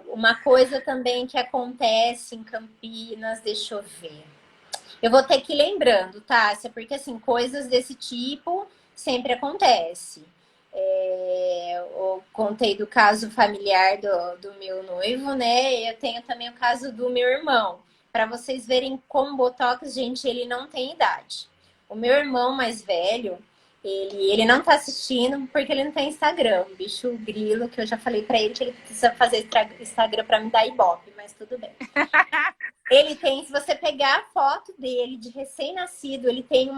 S1: Uma coisa também que acontece em Campinas, deixa eu ver. Eu vou ter que ir lembrando, Tássia, porque assim, coisas desse tipo sempre acontece. Eu contei do caso familiar do meu noivo, né? Eu tenho também o caso do meu irmão. Para vocês verem como Botox, gente, ele não tem idade. O meu irmão mais velho, ele não tá assistindo porque ele não tem Instagram. Bicho grilo, que eu já falei para ele que ele precisa fazer Instagram para me dar ibope, mas tudo bem. Ele tem, se você pegar a foto dele de recém-nascido, ele tem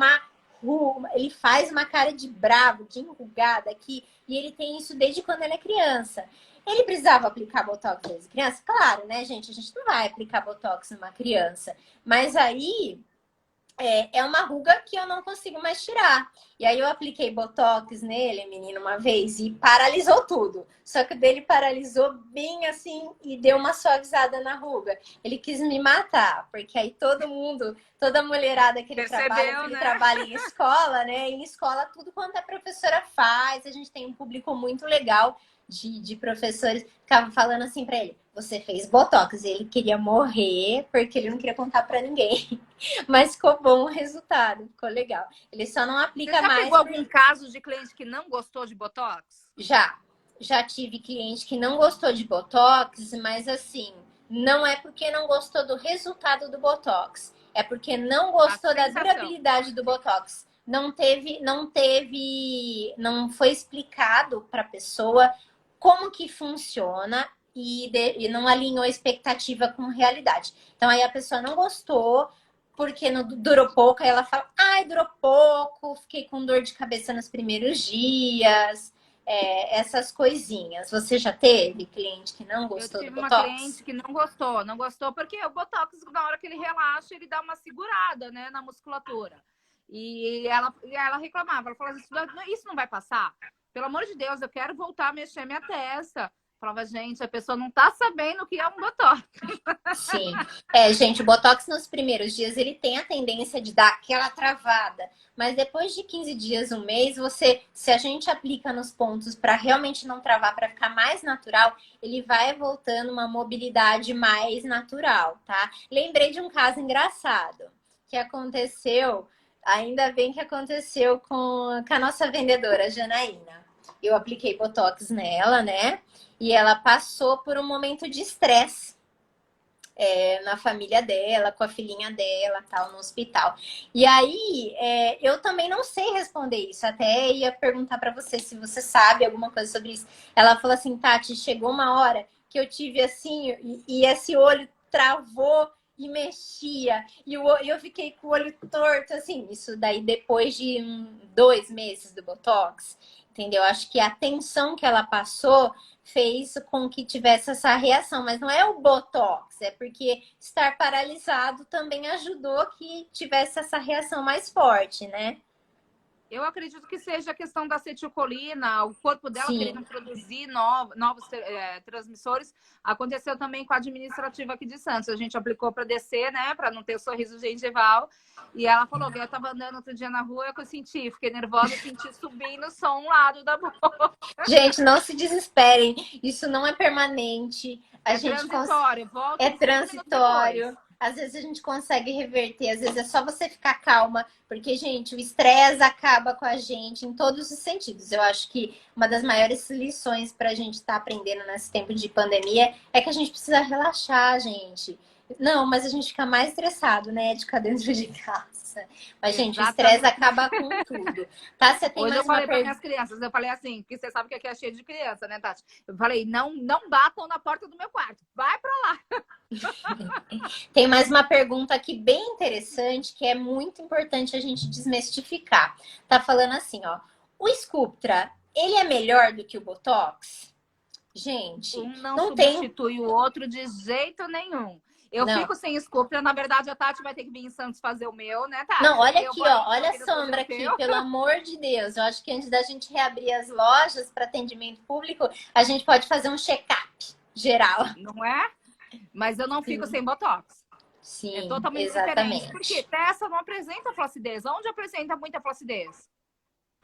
S1: ele faz uma cara de bravo, de enrugada aqui, e ele tem isso desde quando ele é criança. Ele precisava aplicar Botox desde criança? Claro, né, gente? A gente não vai aplicar Botox numa criança. Mas aí é uma ruga que eu não consigo mais tirar. E aí eu apliquei Botox nele, menino, uma vez, e paralisou tudo. Só que o dele paralisou bem assim e deu uma suavizada na ruga. Ele quis me matar, porque aí todo mundo, toda mulherada que ele trabalha, que ele trabalha em escola, né? Em escola, tudo quanto a professora faz, a gente tem um público muito legal de professores, ficava falando assim para ele: você fez Botox. E ele queria morrer porque ele não queria contar para ninguém. Mas ficou bom o resultado, ficou legal. Ele só não aplica
S2: Você já
S1: mais.
S2: pegou algum caso de cliente que não gostou de Botox?
S1: Já tive cliente que não gostou de Botox, mas assim, não é porque não gostou do resultado do Botox, é porque não gostou da durabilidade do Botox. Não foi explicado para a pessoa como que funciona e não alinhou a expectativa com realidade. Então aí a pessoa não gostou, porque não durou pouco, aí ela fala, ai, durou pouco, fiquei com dor de cabeça nos primeiros dias, essas coisinhas. Você já teve cliente que não
S2: Eu
S1: gostou do
S2: tive uma
S1: Botox?
S2: cliente que não gostou porque o Botox, na hora que ele relaxa, ele dá uma segurada, né, na musculatura. E ela reclamava, ela falava, isso não vai passar? Pelo amor de Deus, eu quero voltar a mexer minha testa. Falava, gente, a pessoa não tá sabendo o que é um botox.
S1: Sim. Gente, o Botox nos primeiros dias, ele tem a tendência de dar aquela travada. Mas depois de 15 dias, um mês, se a gente aplica nos pontos para realmente não travar, para ficar mais natural, ele vai voltando uma mobilidade mais natural, tá? Lembrei de um caso engraçado que aconteceu, ainda bem que aconteceu com a nossa vendedora, Janaína. Eu apliquei Botox nela, né? E ela passou por um momento de estresse na família dela, com a filhinha dela, tal, no hospital. E aí, eu também não sei responder isso. Até ia perguntar para você se você sabe alguma coisa sobre isso. Ela falou assim, Tati, chegou uma hora que eu tive assim, e esse olho travou e mexia. E eu fiquei com o olho torto, assim. Isso daí depois de 2 meses do Botox. Entendeu? Acho que a tensão que ela passou fez com que tivesse essa reação, mas não é o Botox, é porque estar paralisado também ajudou que tivesse essa reação mais forte, né?
S2: Eu acredito que seja a questão da acetilcolina, o corpo dela
S1: Sim.
S2: querendo produzir novos transmissores. Aconteceu também com a administrativa aqui de Santos. A gente aplicou para descer, né, para não ter o sorriso gengival. E ela falou que eu estava andando outro dia na rua, que eu fiquei nervosa, senti subindo só um lado da boca.
S1: Gente, não se desesperem, isso não é permanente.
S2: Transitório, volta
S1: é
S2: em 5 minutos
S1: transitório.
S2: depois.
S1: Às vezes a gente consegue reverter, às vezes é só você ficar calma, porque, gente, o estresse acaba com a gente em todos os sentidos. Eu acho que uma das maiores lições para a gente estar aprendendo nesse tempo de pandemia é que a gente precisa relaxar, gente. Não, mas a gente fica mais estressado, né, de ficar dentro de casa. Mas, gente, o estresse acaba com tudo. Tá? Você tem
S2: Hoje
S1: mais
S2: eu falei
S1: uma
S2: para
S1: pergunta?
S2: minhas crianças, eu falei assim, porque você sabe que aqui é cheio de criança, né, Tati? Eu falei, não batam na porta do meu quarto, vai para lá.
S1: Tem mais uma pergunta aqui bem interessante, que é muito importante a gente desmistificar. Tá falando assim, ó. O Sculptra, ele é melhor do que o Botox? Gente,
S2: Um não
S1: não tem...
S2: substitui o outro de jeito nenhum. Eu
S1: Não.
S2: fico sem Sculptra. Na verdade, a Tati vai ter que vir em Santos fazer o meu, né, Tati?
S1: Não, olha
S2: Eu
S1: aqui,
S2: vou
S1: ó.
S2: aqui
S1: Olha a
S2: Campinas fazer
S1: sombra
S2: o
S1: aqui,
S2: teu.
S1: pelo amor de Deus. Eu acho que antes da gente reabrir as lojas para atendimento público, a gente pode fazer um check-up geral.
S2: Não é? Mas eu não fico sem Botox.
S1: Sim,
S2: É totalmente
S1: exatamente.
S2: diferente. Porque testa não apresenta flacidez. Onde apresenta muita flacidez?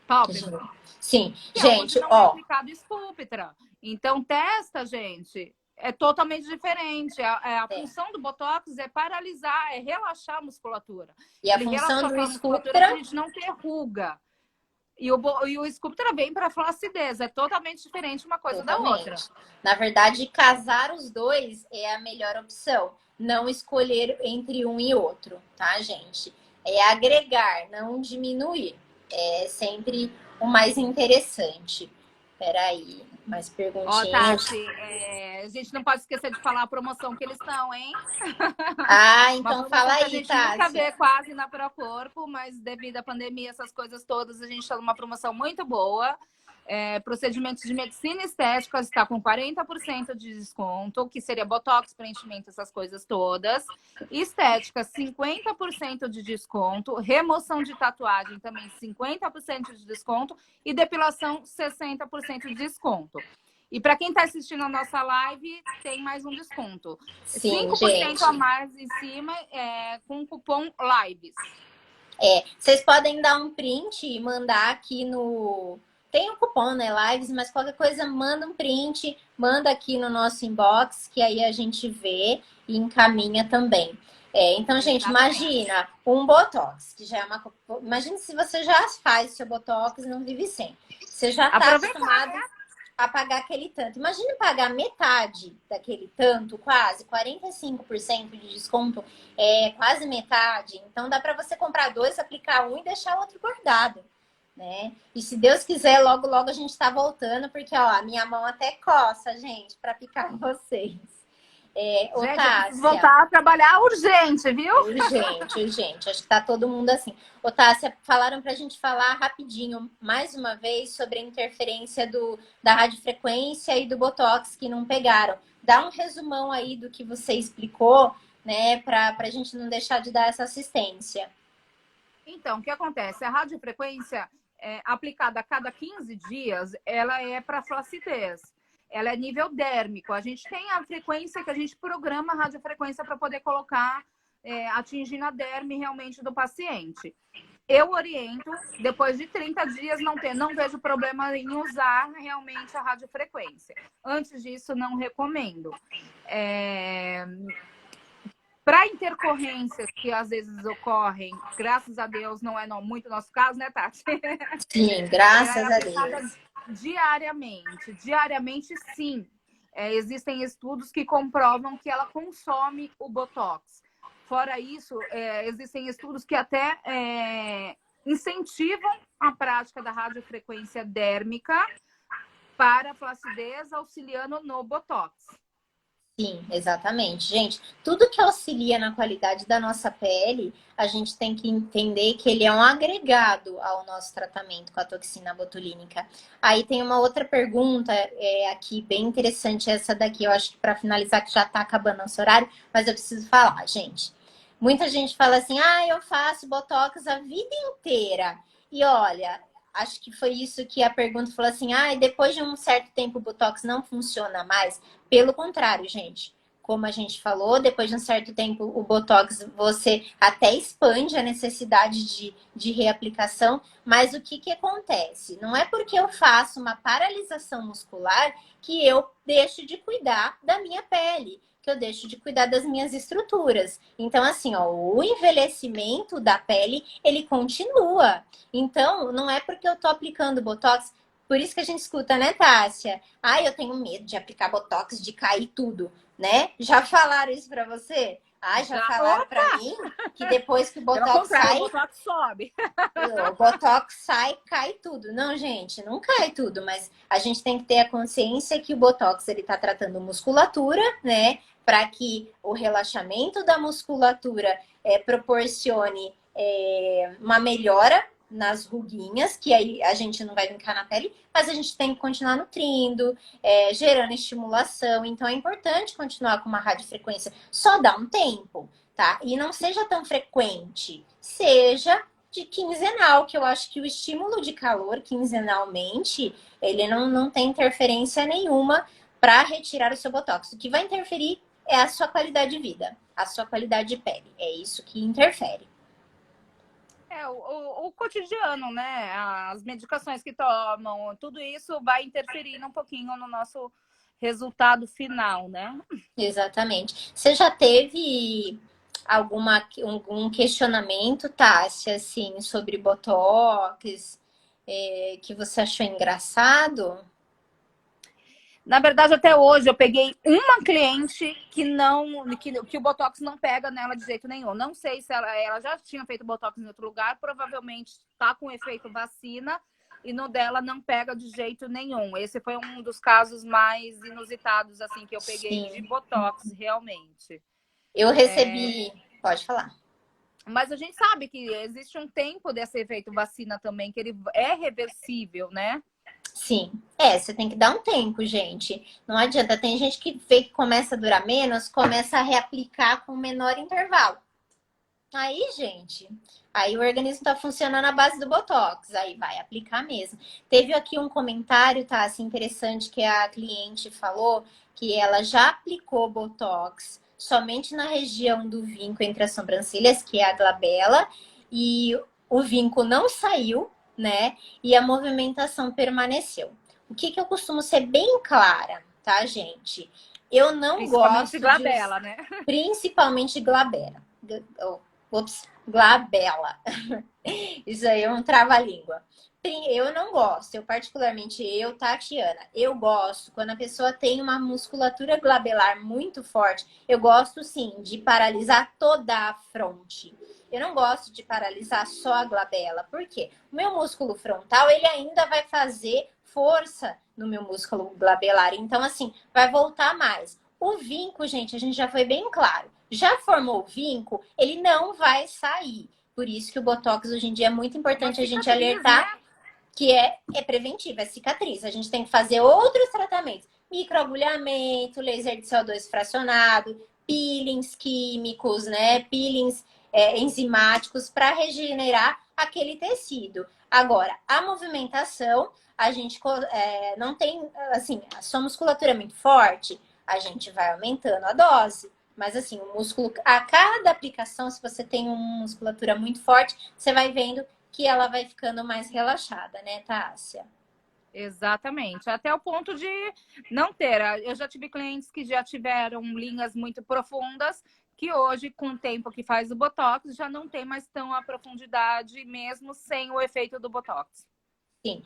S2: Pálpebra.
S1: Sim,
S2: Que é onde
S1: gente,
S2: não é
S1: ó.
S2: aplicado Sculptra. Então, testa, gente. É totalmente diferente. A função do Botox é paralisar, é relaxar a musculatura.
S1: E a
S2: Ele
S1: função
S2: relaxa
S1: do
S2: a musculatura para a
S1: Sculptra...
S2: gente não ter ruga. E o Sculptra vem para flacidez. É totalmente diferente uma coisa da outra.
S1: Na verdade, casar os dois é a melhor opção. Não escolher entre um e outro, tá, gente? É agregar, não diminuir. É sempre o mais interessante. Peraí, mais perguntinhas.
S2: Tati, a gente não pode esquecer de falar a promoção que eles estão, hein?
S1: Ah,
S2: Uma
S1: então
S2: promoção
S1: fala
S2: que a
S1: aí,
S2: gente
S1: Tati.
S2: nunca vê quase na Procorpo, mas devido à pandemia, essas coisas todas, a gente está numa promoção muito boa. Procedimentos de medicina estética está com 40% de desconto, que seria botox, preenchimento, essas coisas todas. Estética, 50% de desconto. Remoção de tatuagem também 50% de desconto. E depilação, 60% de desconto. E para quem está assistindo a nossa live, tem mais um desconto.
S1: Sim,
S2: 5%
S1: gente.
S2: a mais em cima com o cupom LIVES.
S1: Vocês podem dar um print e mandar aqui no... Tem um cupom, né, Lives, mas qualquer coisa, manda um print, manda aqui no nosso inbox, que aí a gente vê e encaminha também. Então, gente, imagina um Botox, que já é uma... Imagina se você já faz seu Botox e não vive sem. Você já está acostumado a pagar aquele tanto. Imagina pagar metade daquele tanto, quase, 45% de desconto, quase metade. Então, dá para você comprar 2, aplicar um e deixar o outro guardado. Né? E se Deus quiser, logo, logo a gente tá voltando, porque, ó, a minha mão até coça, gente, para picar vocês.
S2: Gente, eu
S1: Tássia,
S2: preciso voltar a trabalhar urgente, viu?
S1: Urgente. Acho que tá todo mundo assim. Tássia, falaram pra gente falar rapidinho, mais uma vez, sobre a interferência da radiofrequência e do Botox que não pegaram. Dá um resumão aí do que você explicou, né, pra gente não deixar de dar essa assistência.
S2: Então, o que acontece? A radiofrequência aplicada a cada 15 dias, ela é para flacidez. Ela é nível dérmico. A gente tem a frequência que a gente programa a radiofrequência para poder colocar, atingindo a derme realmente do paciente. Eu oriento, depois de 30 dias, não vejo problema em usar realmente a radiofrequência. Antes disso, não recomendo. Para intercorrências que às vezes ocorrem, graças a Deus, não é muito nosso caso, né, Tati?
S1: Sim, graças
S2: Ela é
S1: a
S2: aplicada
S1: Deus.
S2: diariamente. Diariamente, sim. Existem estudos que comprovam que ela consome o Botox. Fora isso, existem estudos que até incentivam a prática da radiofrequência dérmica para a flacidez, auxiliando no Botox.
S1: Sim, exatamente. Gente, tudo que auxilia na qualidade da nossa pele, a gente tem que entender que ele é um agregado ao nosso tratamento com a toxina botulínica. Aí tem uma outra pergunta aqui, bem interessante, essa daqui, eu acho que para finalizar, que já está acabando nosso horário, mas eu preciso falar, gente. Muita gente fala assim, eu faço Botox a vida inteira. E olha, acho que foi isso que a pergunta falou assim, depois de um certo tempo o Botox não funciona mais. Pelo contrário, gente. Como a gente falou, depois de um certo tempo o Botox, você até expande a necessidade de reaplicação, mas o que acontece? Não é porque eu faço uma paralisação muscular que eu deixo de cuidar da minha pele, que eu deixo de cuidar das minhas estruturas. Então, assim, o envelhecimento da pele, ele continua. Então, não é porque eu tô aplicando Botox. Por isso que a gente escuta, né, Tássia? Eu tenho medo de aplicar Botox, de cair tudo, né? Já falaram isso pra você? Já falaram pra mim que depois que o Botox sai...
S2: o Botox sobe.
S1: O Botox sai, cai tudo. Não, gente, não cai tudo, mas a gente tem que ter a consciência que o Botox, ele tá tratando musculatura, né? Para que o relaxamento da musculatura proporcione uma melhora nas ruguinhas, que aí a gente não vai brincar na pele, mas a gente tem que continuar nutrindo, gerando estimulação. Então é importante continuar com uma radiofrequência. Só dá um tempo, tá? E não seja tão frequente. Seja de quinzenal, que eu acho que o estímulo de calor quinzenalmente, ele não tem interferência nenhuma para retirar o seu botox. O que vai interferir é a sua qualidade de vida, a sua qualidade de pele. É isso que interfere.
S2: O cotidiano, né? As medicações que tomam, tudo isso vai interferir um pouquinho no nosso resultado final, né?
S1: Exatamente. Você já teve algum questionamento, Tássia, assim, sobre Botox, que você achou engraçado?
S2: Na verdade, até hoje eu peguei uma cliente que o Botox não pega nela de jeito nenhum. Não sei se ela já tinha feito Botox em outro lugar, provavelmente está com efeito vacina e no dela não pega de jeito nenhum. Esse foi um dos casos mais inusitados assim que eu peguei de Botox, realmente.
S1: Eu recebi... Pode falar.
S2: Mas a gente sabe que existe um tempo desse efeito vacina também, que ele é reversível, né?
S1: Sim. Você tem que dar um tempo, gente. Não adianta. Tem gente que vê que começa a durar menos, começa a reaplicar com menor intervalo. Aí, gente, aí o organismo tá funcionando à base do Botox, aí vai aplicar mesmo. Teve aqui um comentário, tá, assim, interessante, que a cliente falou que ela já aplicou Botox somente na região do vinco entre as sobrancelhas, que é a glabela, e o vinco não saiu, né, e a movimentação permaneceu. O que eu costumo ser bem clara, tá, gente? Eu não gosto
S2: de glabela, né?
S1: Principalmente glabela. Glabela. Isso aí é um trava-língua. Eu não gosto, Tatiana, eu gosto quando a pessoa tem uma musculatura glabelar muito forte. Eu gosto sim de paralisar toda a fronte. Eu não gosto de paralisar só a glabela. Por quê? O meu músculo frontal, ele ainda vai fazer força no meu músculo glabelar. Então, assim, vai voltar mais. O vinco, gente, a gente já foi bem claro. Já formou o vinco, ele não vai sair. Por isso que o Botox hoje em dia é muito importante a gente alertar, né? Que é preventivo, é cicatriz. A gente tem que fazer outros tratamentos. Microagulhamento, laser de CO2 fracionado, peelings químicos, né? Peelings enzimáticos para regenerar aquele tecido. Agora, a movimentação, a gente não tem, assim, a sua musculatura é muito forte, a gente vai aumentando a dose. Mas assim, o músculo, a cada aplicação, se você tem uma musculatura muito forte, você vai vendo que ela vai ficando mais relaxada, né, Tássia?
S2: Exatamente. Até o ponto de não ter. Eu já tive clientes que já tiveram linhas muito profundas, que hoje, com o tempo que faz o Botox, já não tem mais tão a profundidade, mesmo sem o efeito do Botox.
S1: Sim.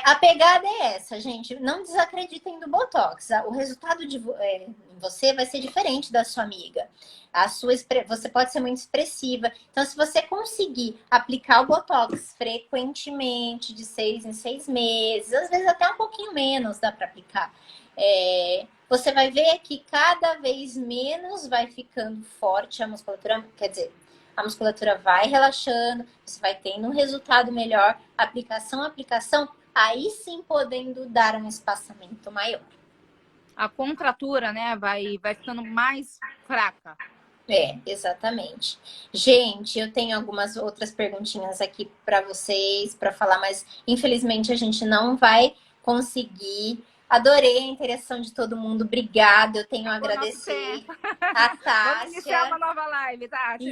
S1: A pegada é essa, gente. Não desacreditem do Botox. O resultado de você vai ser diferente da sua amiga. Você pode ser muito expressiva. Então, se você conseguir aplicar o Botox frequentemente, de 6 em 6 meses, às vezes até um pouquinho menos dá para aplicar. Você vai ver que cada vez menos vai ficando forte a musculatura. Quer dizer, a musculatura vai relaxando, você vai tendo um resultado melhor, aplicação, aí sim podendo dar um espaçamento maior.
S2: A contratura, né, vai ficando mais fraca.
S1: Exatamente. Gente, eu tenho algumas outras perguntinhas aqui para vocês, para falar, mas infelizmente a gente não vai conseguir. Adorei a interação de todo mundo. Obrigada. Eu tenho a agradecer a Tássia.
S2: Vamos iniciar uma nova live, Tássia.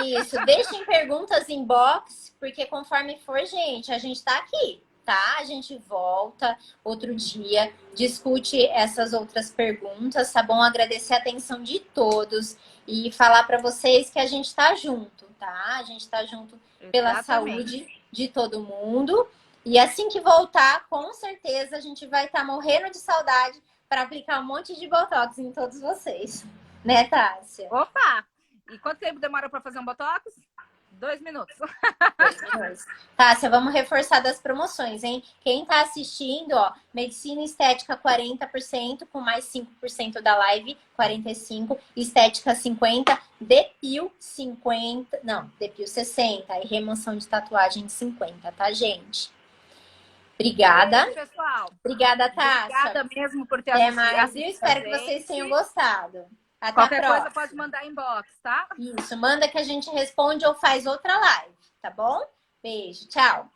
S1: Isso. Deixem perguntas em box, porque conforme for, gente, a gente tá aqui, tá? A gente volta outro dia, discute essas outras perguntas, tá bom? Agradecer a atenção de todos e falar para vocês que a gente tá junto, tá? A gente tá junto pela saúde de todo mundo. E assim que voltar, com certeza a gente vai estar morrendo de saudade para aplicar um monte de Botox em todos vocês. Né, Tássia?
S2: Opa! E quanto tempo demora para fazer um Botox? 2 minutos.
S1: 2 minutos. Tássia, vamos reforçar das promoções, hein? Quem tá assistindo, ó, Medicina Estética 40%, com mais 5% da live, 45%, Estética 50%, Depil 50%, não, Depil 60%, e remoção de tatuagem 50%, tá, gente? Obrigada.
S2: Beijo, pessoal.
S1: Obrigada, Tássia.
S2: Obrigada mesmo por ter
S1: assistido. Até mais. Eu espero que vocês tenham gostado. Até
S2: Qualquer coisa pode mandar inbox, tá?
S1: Isso, manda que a gente responde ou faz outra live, tá bom? Beijo, tchau.